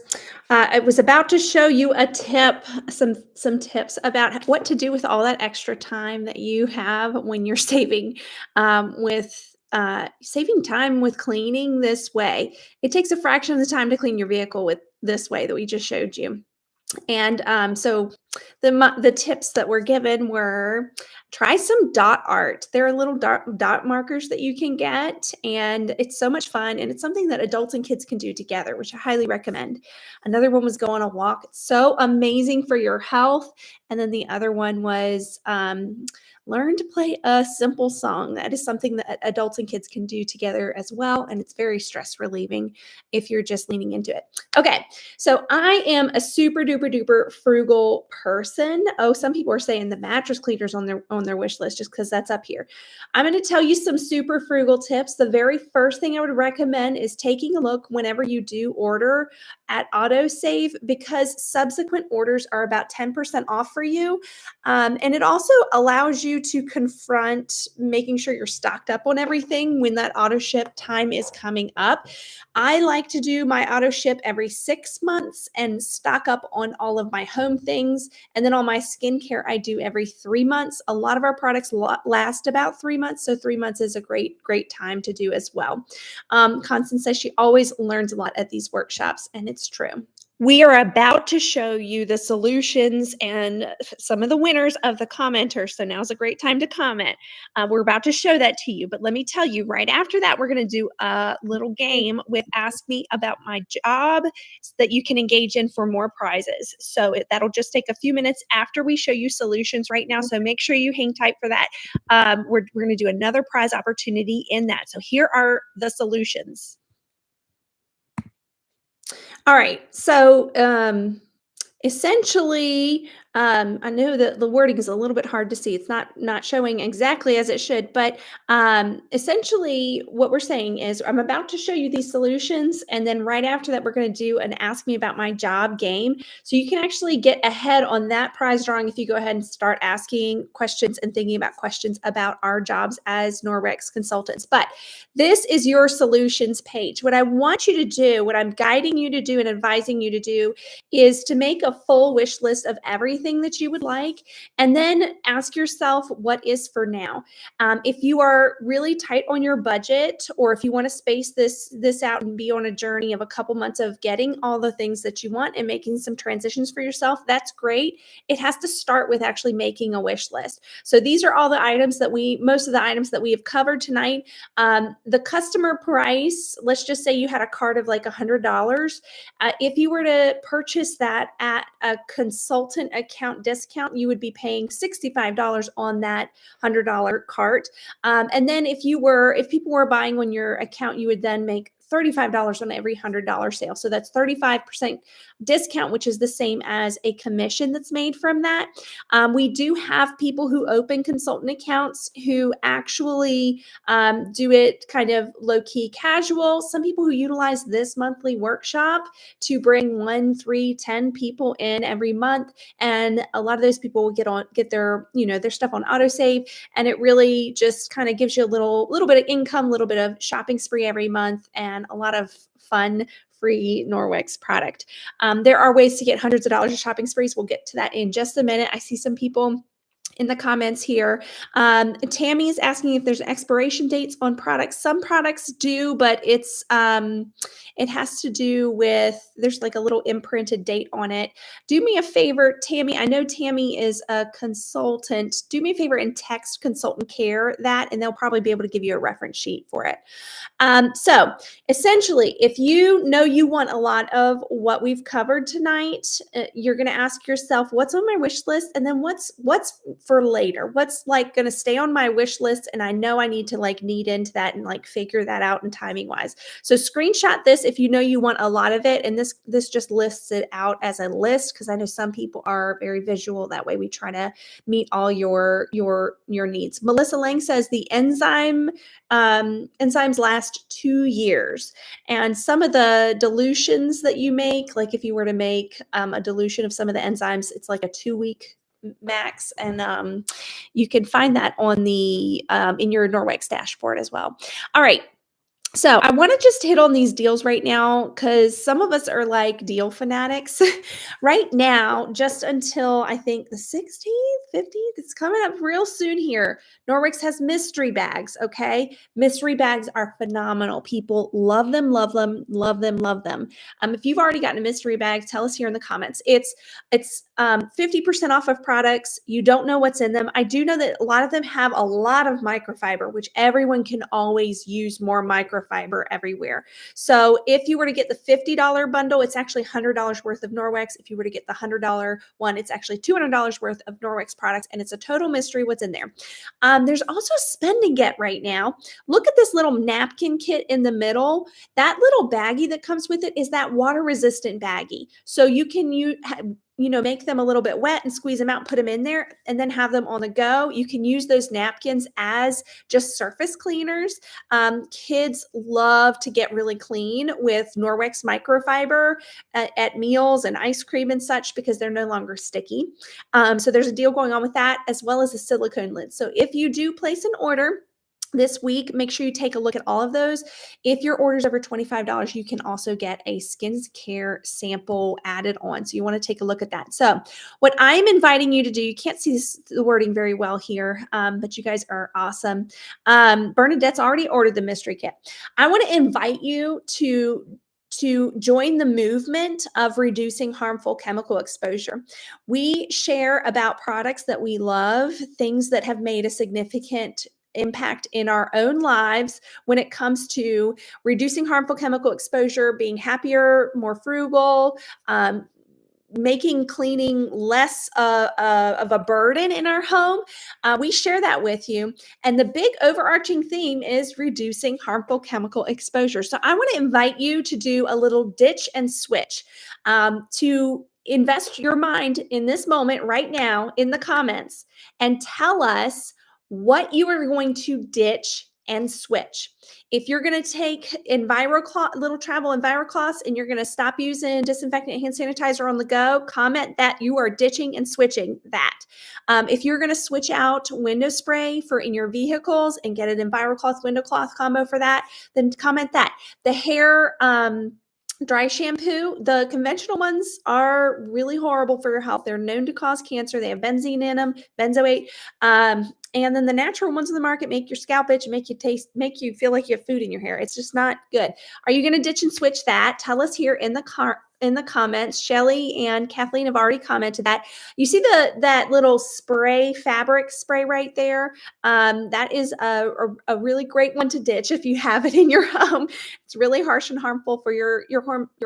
I was about to show you a tip, some tips about what to do with all that extra time that you have when you're saving saving time with cleaning this way. It takes a fraction of the time to clean your vehicle with this way that we just showed you. And so the tips that were given were, try some dot art. There are little dot markers that you can get, and it's so much fun. And it's something that adults and kids can do together, which I highly recommend. Another one was go on a walk. It's so amazing for your health. And then the other one was learn to play a simple song. That is something that adults and kids can do together as well. And it's very stress relieving if you're just leaning into it. Okay. So I am a super duper duper frugal person. Oh, some people are saying the mattress cleaners on their wish list just because that's up here. I'm going to tell you some super frugal tips. The very first thing I would recommend is taking a look whenever you do order at AutoSave, because subsequent orders are about 10% off for you. And it also allows you to confront making sure you're stocked up on everything when that auto ship time is coming up. I like to do my auto ship every 6 months and stock up on all of my home things. And then all my skincare I do every 3 months. A lot of our products last about 3 months. So 3 months is a great time to do as well. Constance says she always learns a lot at these workshops, and it's true. We are about to show you the solutions and some of the winners of the commenters. So now's a great time to comment. We're about to show that to you. But let me tell you, right after that, we're going to do a little game with Ask Me About My Job that you can engage in for more prizes. So that'll just take a few minutes after we show you solutions right now. So make sure you hang tight for that. We're going to do another prize opportunity in that. So here are the solutions. All right. So essentially, I know that the wording is a little bit hard to see. It's not showing exactly as it should, but essentially what we're saying is I'm about to show you these solutions, and then right after that, we're going to do an Ask Me About My Job game. So you can actually get ahead on that prize drawing if you go ahead and start asking questions and thinking about questions about our jobs as Norwex consultants. But this is your solutions page. What I want you to do, what I'm guiding you to do and advising you to do, is to make a full wish list of everything that you would like, and then ask yourself what is for now. If you are really tight on your budget, or if you want to space this out and be on a journey of a couple months of getting all the things that you want and making some transitions for yourself, that's great. It has to start with actually making a wish list. So these are all the items that most of the items that we have covered tonight. The customer price, let's just say you had a cart of like $100. If you were to purchase that at a consultant account discount, you would be paying $65 on that $100 cart. And then if people were buying on your account, you would then make $35 on every $100 sale. So that's 35% discount, which is the same as a commission that's made from that. We do have people who open consultant accounts who actually do it kind of low key casual. Some people who utilize this monthly workshop to bring 1, 3, 10 people in every month. And a lot of those people will get their stuff on autosave. And it really just kind of gives you a little bit of income, a little bit of shopping spree every month, and a lot of fun free Norwex product. There are ways to get hundreds of dollars of shopping sprees. We'll get to that in just a minute. I see some people in the comments here. Tammy is asking if there's expiration dates on products. Some products do, but it has to do with, there's like a little imprinted date on it. Do me a favor, Tammy. I know Tammy is a consultant. Do me a favor and text consultant care that, and they'll probably be able to give you a reference sheet for it. So essentially, if you know you want a lot of what we've covered tonight, you're going to ask yourself, what's on my wish list? And then what's for later? What's like going to stay on my wish list? And I know I need to like knead into that and like figure that out and timing wise. So screenshot this if you know you want a lot of it. And this just lists it out as a list, because I know some people are very visual. That way we try to meet all your needs. Melissa Lang says the enzymes last 2 years. And some of the dilutions that you make, like if you were to make a dilution of some of the enzymes, it's like a 2-week max. And you can find that on the in your Norwex dashboard as well. All right. So I want to just hit on these deals right now, because some of us are like deal fanatics. Right now, just until I think the 16th, 15th, it's coming up real soon here. Norwex has mystery bags, okay? Mystery bags are phenomenal. People love them, love them, love them, love them. If you've already gotten a mystery bag, tell us here in the comments. It's 50% off of products. You don't know what's in them. I do know that a lot of them have a lot of microfiber, which everyone can always use more microfiber everywhere. So if you were to get the $50 bundle, it's actually $100 worth of Norwex. If you were to get the $100 one, it's actually $200 worth of Norwex products, and it's a total mystery what's in there. There's also a spend and get right now. Look at this little napkin kit in the middle. That little baggie that comes with it is that water resistant baggie. So you can make them a little bit wet and squeeze them out, put them in there, and then have them on the go. You can use those napkins as just surface cleaners. Kids love to get really clean with Norwex microfiber at meals and ice cream and such, because they're no longer sticky. So there's a deal going on with that, as well as a silicone lid. So if you do place an order this week, make sure you take a look at all of those. If your order is over $25, you can also get a skincare sample added on. So you want to take a look at that. So what I'm inviting you to do, you can't see the wording very well here, but you guys are awesome. Bernadette's already ordered the mystery kit. I want to invite you to join the movement of reducing harmful chemical exposure. We share about products that we love, things that have made a significant impact in our own lives when it comes to reducing harmful chemical exposure, being happier, more frugal, making cleaning less of a burden in our home. We share that with you. And the big overarching theme is reducing harmful chemical exposure. So I want to invite you to do a little ditch and switch, to invest your mind in this moment right now in the comments and tell us what you are going to ditch and switch. If you're going to take little travel EnviroCloths and you're going to stop using disinfectant hand sanitizer on the go, comment that you are ditching and switching that. If you're going to switch out window spray for in your vehicles and get an EnviroCloth window cloth combo for that, then comment that. The hair dry shampoo, the conventional ones are really horrible for your health. They're known to cause cancer. They have benzene in them, benzoate. And then the natural ones in the market make your scalp itch and make you feel like you have food in your hair. It's just not good. Are you going to ditch and switch that? Tell us here in the comments. Shelly and Kathleen have already commented that. You see that little fabric spray right there? That is a really great one to ditch if you have it in your home. It's really harsh and harmful for your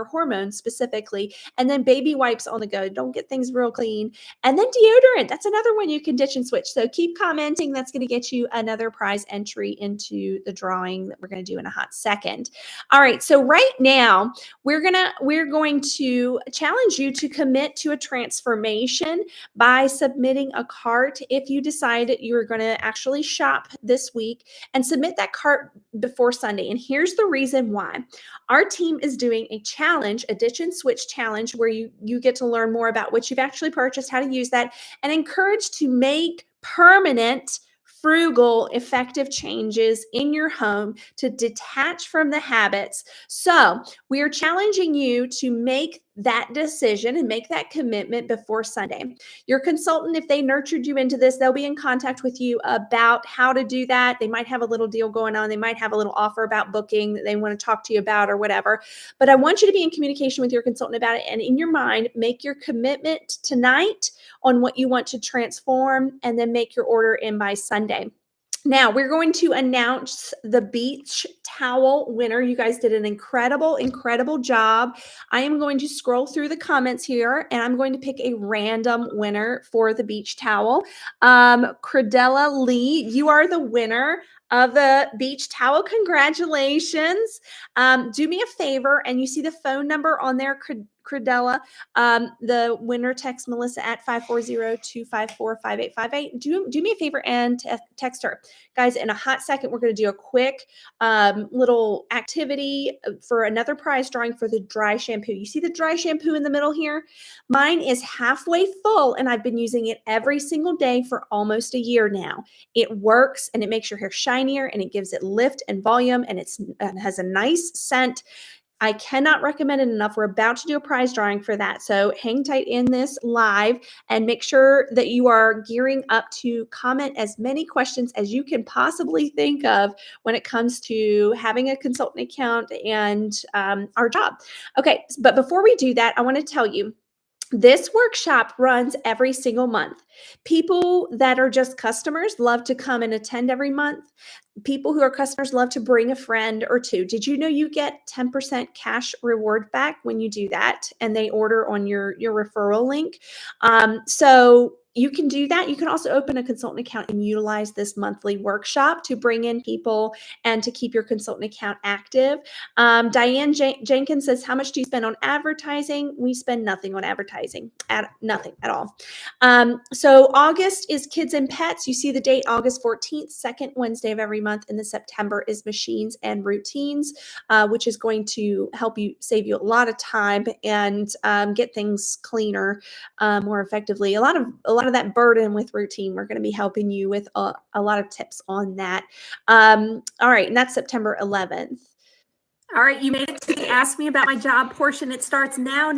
hormones specifically. And then baby wipes on the go. Don't get things real clean. And then deodorant. That's another one you can ditch and switch. So keep commenting. That's going to get you another prize entry into the drawing that we're going to do in a hot second. All right. So right now we're going to challenge you to commit to a transformation by submitting a cart. If you decide that you are going to actually shop this week, and submit that cart before Sunday. And here's the reason why. Our team is doing a challenge, a ditch and switch challenge, where you get to learn more about what you've actually purchased, how to use that, and encouraged to make permanent, frugal, effective changes in your home to detach from the habits. So we are challenging you to make that decision and make that commitment before Sunday. Your consultant, if they nurtured you into this, they'll be in contact with you about how to do that. They might have a little deal going on. They might have a little offer about booking that they want to talk to you about or whatever. But I want you to be in communication with your consultant about it. And in your mind, make your commitment tonight on what you want to transform, and then make your order in by Sunday. Now we're going to announce the beach towel winner. You guys did an incredible job. I am going to scroll through the comments here, and I'm going to pick a random winner for the beach towel. Credella Lee, you are the winner of the beach towel. Congratulations. Do me a favor, and you see the phone number on there, Credella. The winner text Melissa at 540-254-5858. Do me a favor and text her. Guys, in a hot second, we're going to do a quick little activity for another prize drawing for the dry shampoo. You see the dry shampoo in the middle here? Mine is halfway full, and I've been using it every single day for almost a year now. It works, and it makes your hair shinier, and it gives it lift and volume, and it has a nice scent. I cannot recommend it enough. We're about to do a prize drawing for that. So hang tight in this live and make sure that you are gearing up to comment as many questions as you can possibly think of when it comes to having a consultant account and our job. Okay, but before we do that, I want to tell you, this workshop runs every single month. People that are just customers love to come and attend every month. People who are customers love to bring a friend or two. Did you know you get 10% cash reward back when you do that and they order on your referral link? So you can do that. You can also open a consultant account and utilize this monthly workshop to bring in people and to keep your consultant account active. Diane Jenkins says, how much do you spend on advertising? We spend nothing on advertising, nothing at all. So August is Kids and Pets. You see the date, August 14th, second Wednesday of every month. And then September is Machines and Routines, which is going to help you save you a lot of time and get things cleaner more effectively. A lot of that burden with routine, we're going to be helping you with a lot of tips on that. All right, and that's September 11th. All right, you made it to the Ask Me About My Job portion. It starts now.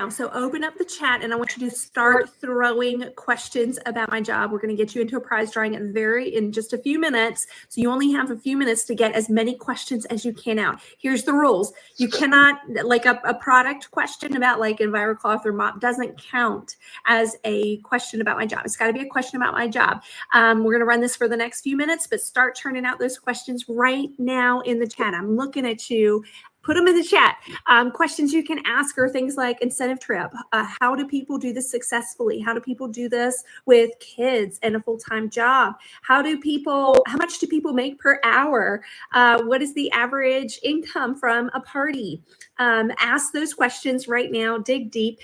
So open up the chat, and I want you to start throwing questions about my job. We're going to get you into a prize drawing in just a few minutes. So you only have a few minutes to get as many questions as you can out. Here's the rules. You cannot, like a product question about like EnviroCloth or mop doesn't count as a question about my job. It's got to be a question about my job. We're going to run this for the next few minutes, but start turning out those questions right now in the chat. I'm looking at you Put them in the chat. Questions you can ask are things like incentive trip. How do people do this successfully? How do people do this with kids and a full-time job? How much do people make per hour? What is the average income from a party? Ask those questions right now. Dig deep.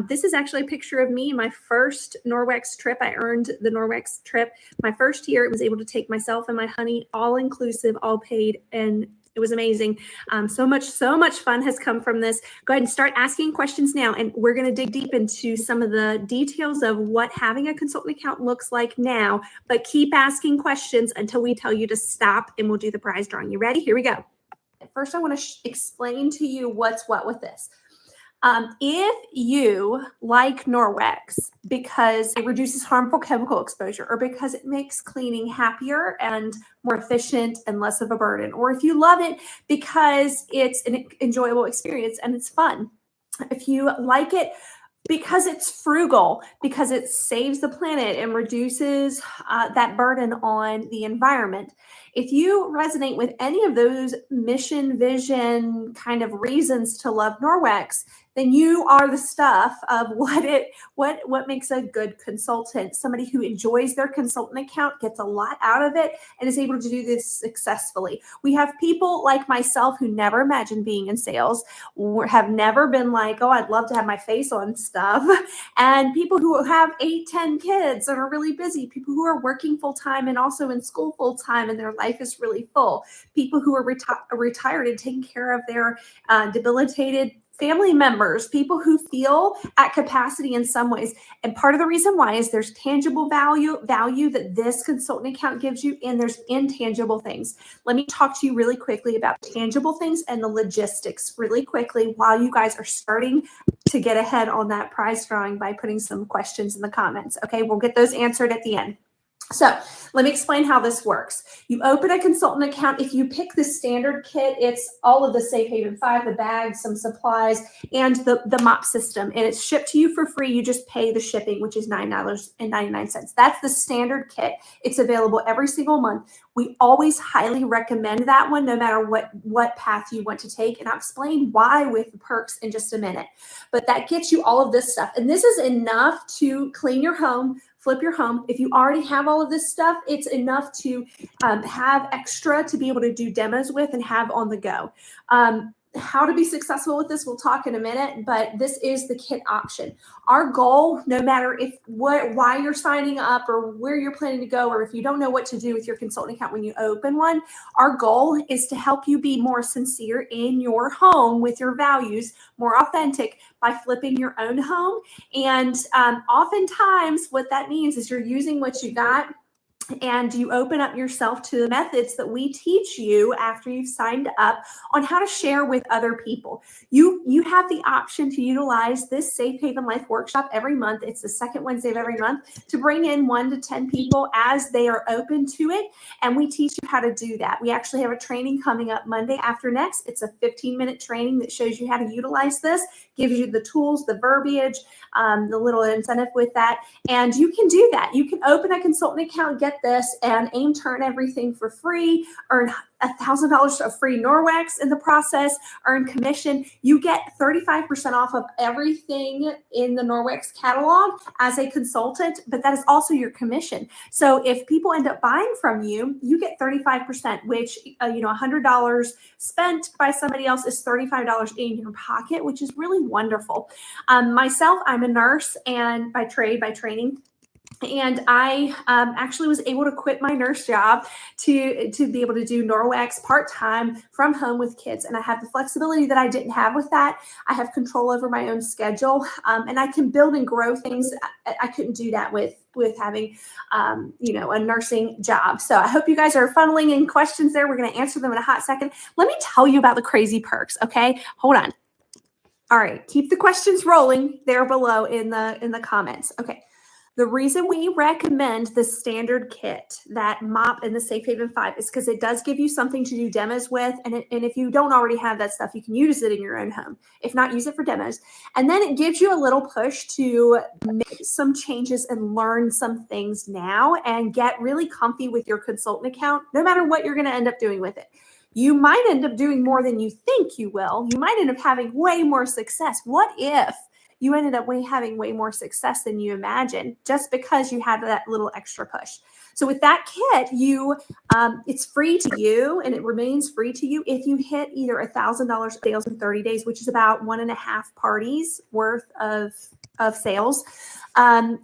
This is actually a picture of me, my first Norwex trip. I earned the Norwex trip my first year. It was able to take myself and my honey, all inclusive, all paid, and it was amazing. So much fun has come from this. Go ahead and start asking questions now. And we're going to dig deep into some of the details of what having a consultant account looks like now, but keep asking questions until we tell you to stop and we'll do the prize drawing. You ready? Here we go. First, I want to explain to you what's what with this. If you like Norwex because it reduces harmful chemical exposure, or because it makes cleaning happier and more efficient and less of a burden, or if you love it because it's an enjoyable experience and it's fun, if you like it because it's frugal, because it saves the planet and reduces that burden on the environment. If you resonate with any of those mission, vision kind of reasons to love Norwex, then you are the stuff of what makes a good consultant. Somebody who enjoys their consultant account, gets a lot out of it, and is able to do this successfully. We have people like myself who never imagined being in sales, or have never been like, oh, I'd love to have my face on stuff. And people who have 8, 10 kids and are really busy. People who are working full time and also in school full time, and their life is really full. People who are retired and taking care of their debilitated family members, people who feel at capacity in some ways. And part of the reason why is there's tangible value that this consultant account gives you, and there's intangible things. Let me talk to you really quickly about tangible things and the logistics really quickly while you guys are starting to get ahead on that prize drawing by putting some questions in the comments. Okay, we'll get those answered at the end. So let me explain how this works. You open a consultant account. If you pick the standard kit, it's all of the Safe Haven 5, the bags, some supplies, and the mop system. And it's shipped to you for free. You just pay the shipping, which is $9.99. That's the standard kit. It's available every single month. We always highly recommend that one, no matter what path you want to take. And I'll explain why with the perks in just a minute. But that gets you all of this stuff. And this is enough to clean your home, flip your home. If you already have all of this stuff, it's enough to have extra to be able to do demos with and have on the go. How to be successful with this, we'll talk in a minute, but this is the kit option. Our goal, no matter why you're signing up or where you're planning to go, or if you don't know what to do with your consulting account when you open one, our goal is to help you be more sincere in your home with your values, more authentic by flipping your own home. And oftentimes what that means is you're using what you got, and you open up yourself to the methods that we teach you after you've signed up on how to share with other people. You have the option to utilize this Safe Haven Life workshop every month. It's the second Wednesday of every month, to bring in 1 to 10 people as they are open to it. And we teach you how to do that. We actually have a training coming up Monday after next. It's a 15-minute training that shows you how to utilize this, gives you the tools, the verbiage, the little incentive with that. And you can do that. You can open a consultant account, get this, and aim turn everything for free, earn $1,000 of free Norwex in the process, earn commission. You get 35% off of everything in the Norwex catalog as a consultant, but that is also your commission. So if people end up buying from you, you get 35%, which, $100 spent by somebody else is $35 in your pocket, which is really wonderful. Myself, I'm a nurse, and by training. And I actually was able to quit my nurse job to be able to do Norwex part-time from home with kids. And I have the flexibility that I didn't have with that. I have control over my own schedule, and I can build and grow things. I couldn't do that with having, a nursing job. So I hope you guys are funneling in questions there. We're going to answer them in a hot second. Let me tell you about the crazy perks. Okay, hold on. All right, keep the questions rolling there below in the comments. Okay. The reason we recommend the standard kit, that mop and the Safe Haven 5, is because it does give you something to do demos with. And if you don't already have that stuff, you can use it in your own home. If not, use it for demos. And then it gives you a little push to make some changes and learn some things now and get really comfy with your consultant account, no matter what you're going to end up doing with it. You might end up doing more than you think you will. You might end up having way more success. What if you ended up having way more success than you imagined just because you had that little extra push? So with that kit, it's free to you, and it remains free to you if you hit either $1,000 sales in 30 days, which is about 1.5 parties worth of sales,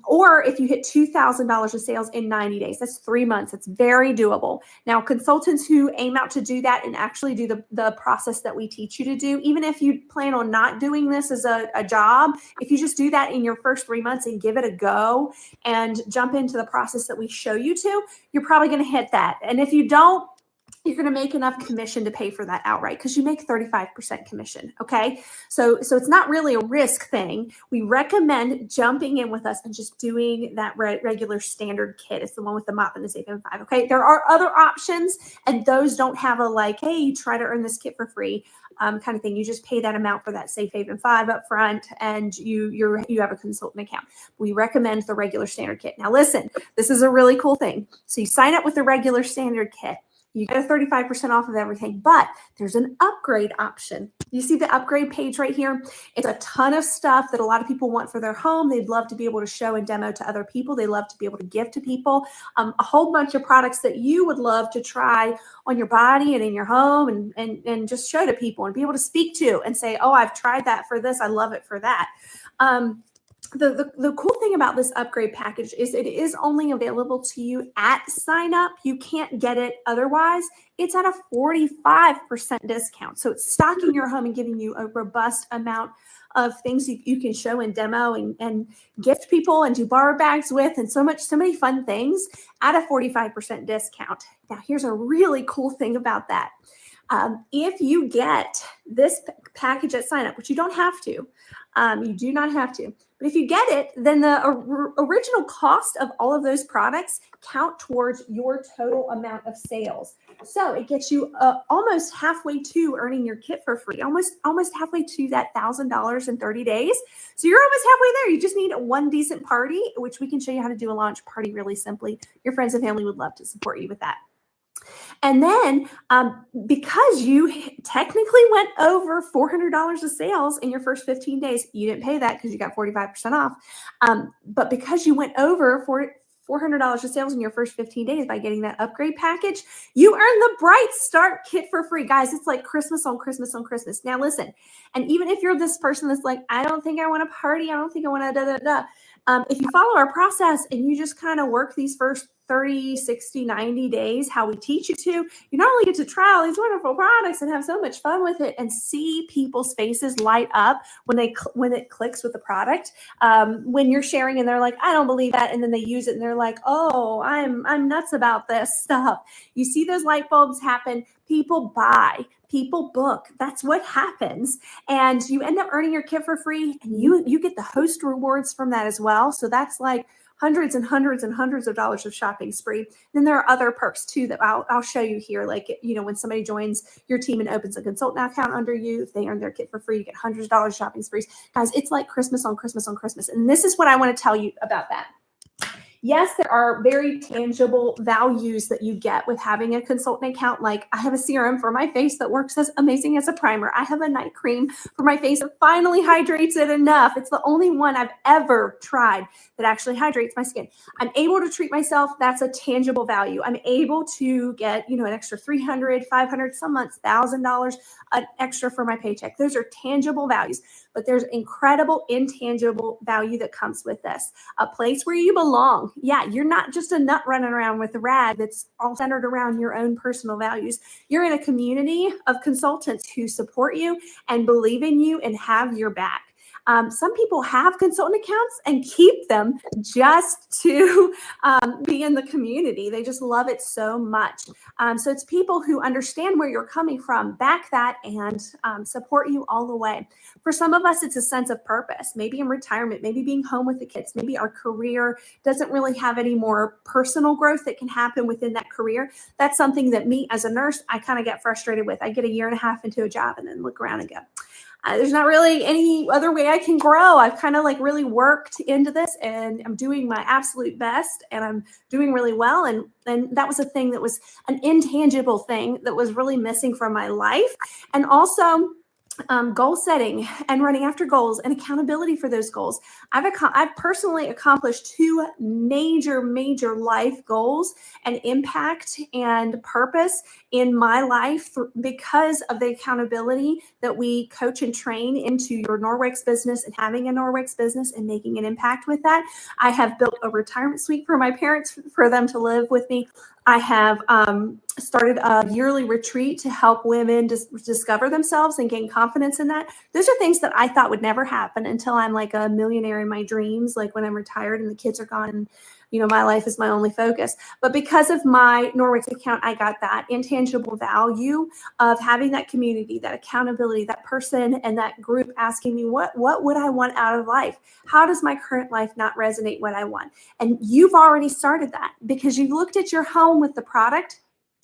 or if you hit $2,000 of sales in 90 days. That's 3 months. It's very doable. Now, consultants who aim out to do that and actually do the process that we teach you to do, even if you plan on not doing this as a job, if you just do that in your first 3 months and give it a go and jump into the process that we show you to, you're probably going to hit that. And if you don't, you're going to make enough commission to pay for that outright, because you make 35% commission. Okay. So it's not really a risk thing. We recommend jumping in with us and just doing that regular standard kit. It's the one with the mop and the Safe M5. Okay. There are other options, and those don't have a like, hey, try to earn this kit for free kind of thing. You just pay that amount for that Safe Haven 5 up front, and you have a consultant account. We recommend the regular standard kit. Now listen, this is a really cool thing. So you sign up with the regular standard kit. You get a 35% off of everything, but there's an upgrade option. You see the upgrade page right here? It's a ton of stuff that a lot of people want for their home. They'd love to be able to show and demo to other people. They love to be able to give to people. A whole bunch of products that you would love to try on your body and in your home and just show to people and be able to speak to and say, oh, I've tried that for this. I love it for that. The cool thing about this upgrade package is it is only available to you at sign up. You can't get it otherwise. It's at a 45% discount. So it's stocking your home and giving you a robust amount of things you can show and demo and gift people and do borrow bags with, and so many fun things at a 45% discount. Now, here's a really cool thing about that. If you get this package at sign up, which you don't have to, you do not have to, but if you get it, then the original cost of all of those products count towards your total amount of sales. So it gets you almost halfway to earning your kit for free, almost halfway to that $1,000 in 30 days. So you're almost halfway there. You just need one decent party, which we can show you how to do a launch party really simply. Your friends and family would love to support you with that. And then because you technically went over $400 of sales in your first 15 days, you didn't pay that because you got 45% off. But because you went over $400 of sales in your first 15 days by getting that upgrade package, you earn the Bright Start kit for free. Guys, it's like Christmas on Christmas on Christmas. Now listen, and even if you're this person that's like, I don't think I want to party, I don't think I want to if you follow our process and you just kind of work these first 30, 60, 90 days, how we teach you to, you not only get to try all these wonderful products and have so much fun with it and see people's faces light up when it clicks with the product, when you're sharing and they're like, I don't believe that. And then they use it and they're like, oh, I'm nuts about this stuff. You see those light bulbs happen. People buy, people book. That's what happens. And you end up earning your kit for free, and you get the host rewards from that as well. So that's like hundreds and hundreds and hundreds of dollars of shopping spree. Then there are other perks too that I'll show you here. Like, when somebody joins your team and opens a consultant account under you, if they earn their kit for free, you get hundreds of dollars shopping sprees. Guys, it's like Christmas on Christmas on Christmas. And this is what I want to tell you about that. Yes, there are very tangible values that you get with having a consultant account. Like, I have a serum for my face that works as amazing as a primer. I have a night cream for my face that finally hydrates it enough. It's the only one I've ever tried that actually hydrates my skin. I'm able to treat myself. That's a tangible value. I'm able to get, an extra $300, $500, some months, $1,000 extra for my paycheck. Those are tangible values, but there's incredible intangible value that comes with this. A place where you belong. Yeah, you're not just a nut running around with a rag that's all centered around your own personal values. You're in a community of consultants who support you and believe in you and have your back. Some people have consultant accounts and keep them just to be in the community. They just love it so much. So it's people who understand where you're coming from, back that, and support you all the way. For some of us, it's a sense of purpose, maybe in retirement, maybe being home with the kids, maybe our career doesn't really have any more personal growth that can happen within that career. That's something that me as a nurse, I kind of get frustrated with. I get 1.5 years into a job and then look around and go, there's not really any other way I can grow. I've kind of like really worked into this, and I'm doing my absolute best, and I'm doing really well. And that was a thing that was an intangible thing that was really missing from my life. And also goal setting and running after goals and accountability for those goals. I've personally accomplished 2 major life goals and impact and purpose in my life because of the accountability that we coach and train into your Norwex business and having a Norwex business and making an impact with that. I have built a retirement suite for my parents for them to live with me. I have started a yearly retreat to help women discover themselves and gain confidence in that. Those are things that I thought would never happen until I'm like a millionaire in my dreams, like when I'm retired and the kids are gone and, you know, my life is my only focus. But because of my Norwex account, I got that intangible value of having that community, that accountability, that person and that group asking me, what would I want out of life? How does my current life not resonate what I want? And you've already started that because you looked at your home with the product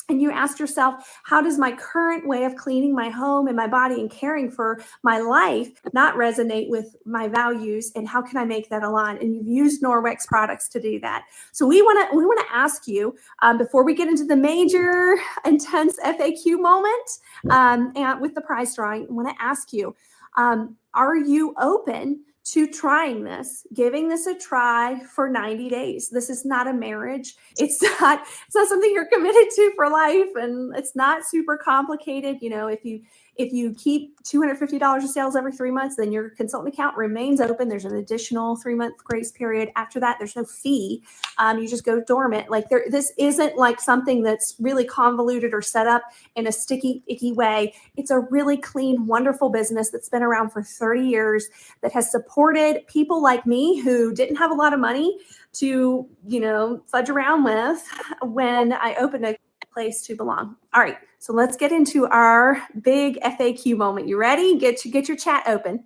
and you asked yourself, how does my current way of cleaning my home and my body and caring for my life not resonate with my values? And how can I make that align? And you've used Norwex products to do that. So we want to ask you before we get into the major intense FAQ moment and with the prize drawing, I want to ask you, are you open to trying this, giving this a try for 90 days. This is not a marriage. It's not something you're committed to for life, and it's not super complicated. You know, if you keep $250 of sales every 3 months, then your consultant account remains open. There's an additional 3-month grace period. After that, there's no fee. You just go dormant. Like this isn't like something that's really convoluted or set up in a sticky, icky way. It's a really clean, wonderful business that's been around for 30 years that has supported people like me who didn't have a lot of money to, you know, fudge around with when I opened a place to belong. All right, so let's get into our big FAQ moment. You ready? Get your chat open.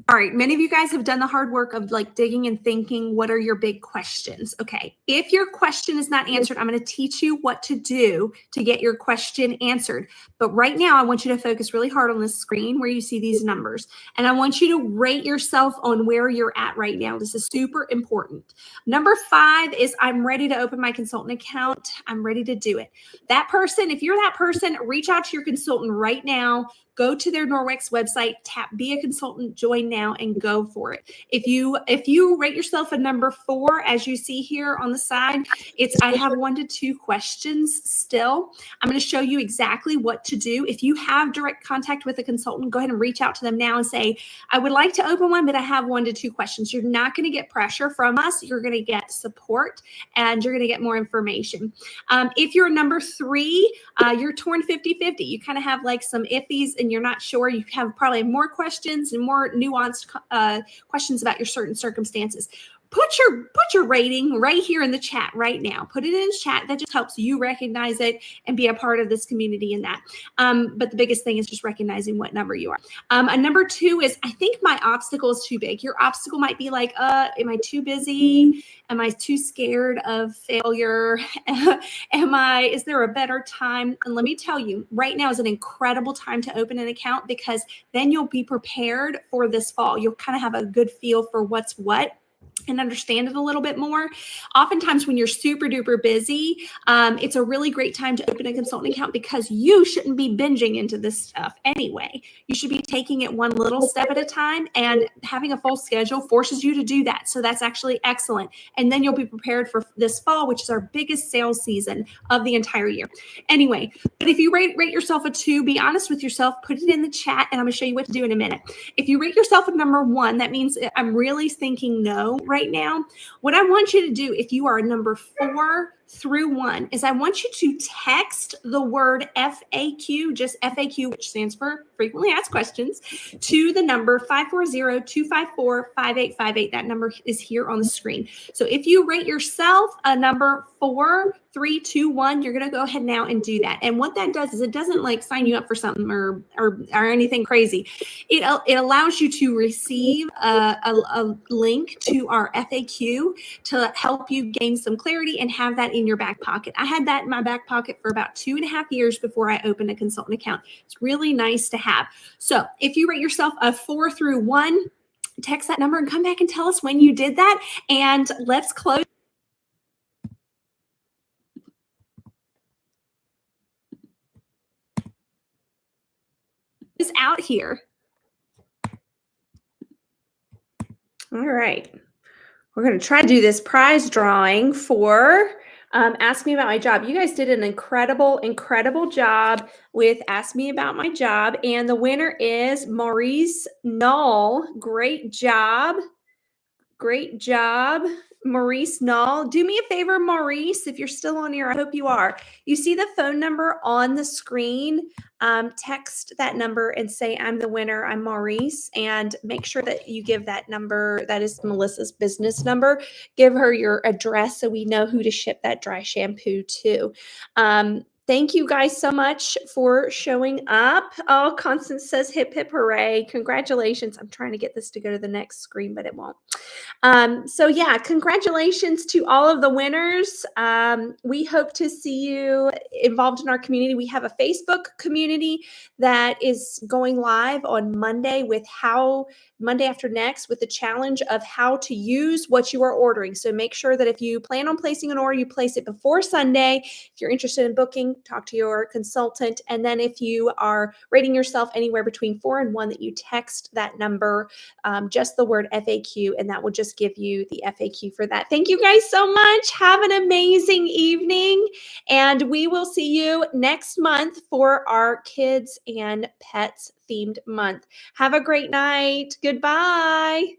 All right, many of you guys have done the hard work of like digging and thinking, what are your big questions? Okay, if your question is not answered, I'm going to teach you what to do to get your question answered. But right now, I want you to focus really hard on the screen where you see these numbers. And I want you to rate yourself on where you're at right now. This is super important. Number 5 is I'm ready to open my consultant account. I'm ready to do it. That person, if you're that person, reach out to your consultant right now. Go to their Norwex website, tap Be a Consultant, join now, and go for it. If you rate yourself a number 4, as you see here on the side, I have 1 to 2 questions still. I'm going to show you exactly what to do. If you have direct contact with a consultant, go ahead and reach out to them now and say, I would like to open one, but I have 1 to 2 questions. You're not going to get pressure from us. You're going to get support, and you're going to get more information. If you're number 3, you're torn 50-50. You kind of have like some iffies and you're not sure. You have probably more questions and more nuanced questions about your certain circumstances. Put your rating right here in the chat right now. Put it in the chat. That just helps you recognize it and be a part of this community in that. But the biggest thing is just recognizing what number you are. A number 2 is, I think my obstacle is too big. Your obstacle might be like, am I too busy? Am I too scared of failure? Is there a better time? And let me tell you, right now is an incredible time to open an account because then you'll be prepared for this fall. You'll kind of have a good feel for what's what and understand it a little bit more. Oftentimes when you're super duper busy, it's a really great time to open a consultant account because you shouldn't be binging into this stuff anyway. You should be taking it one little step at a time, and having a full schedule forces you to do that. So that's actually excellent. And then you'll be prepared for this fall, which is our biggest sales season of the entire year. Anyway, but if you rate yourself a 2, be honest with yourself, put it in the chat, and I'm gonna show you what to do in a minute. If you rate yourself a number 1, that means I'm really thinking no right now. What I want you to do, if you are a number 4 through 1, is I want you to text the word FAQ, just FAQ, which stands for frequently asked questions, to the number 540-254-5858. That number is here on the screen. So if you rate yourself a number 4, 3, 2, 1, you're going to go ahead now and do that. And what that does is it doesn't like sign you up for something or anything crazy. It allows you to receive a link to our FAQ to help you gain some clarity and have that in in your back pocket. I had that in my back pocket for about 2.5 years before I opened a consultant account. It's really nice to have. So if you rate yourself a 4 through 1, text that number and come back and tell us when you did that. And let's close this out here. All right. We're going to try to do this prize drawing for Ask Me About My Job. You guys did an incredible, incredible job with Ask Me About My Job. And the winner is Maurice Null. Great job. Great job, Maurice Null. Do me a favor, Maurice, if you're still on here, I hope you are. You see the phone number on the screen. Text that number and say, I'm the winner, I'm Maurice, and make sure that you give that number, that is Melissa's business number. Give her your address so we know who to ship that dry shampoo to. Thank you guys so much for showing up. Oh, Constance says hip, hip, hooray. Congratulations. I'm trying to get this to go to the next screen, but it won't. So yeah, congratulations to all of the winners. We hope to see you involved in our community. We have a Facebook community that is going live on Monday Monday after next with the challenge of how to use what you are ordering. So make sure that if you plan on placing an order, you place it before Sunday. If you're interested in booking, talk to your consultant. And then if you are rating yourself anywhere between 4 and 1, that you text that number, just the word FAQ, and that will just give you the FAQ for that. Thank you guys so much. Have an amazing evening. And we will see you next month for our kids and pets themed month. Have a great night. Goodbye.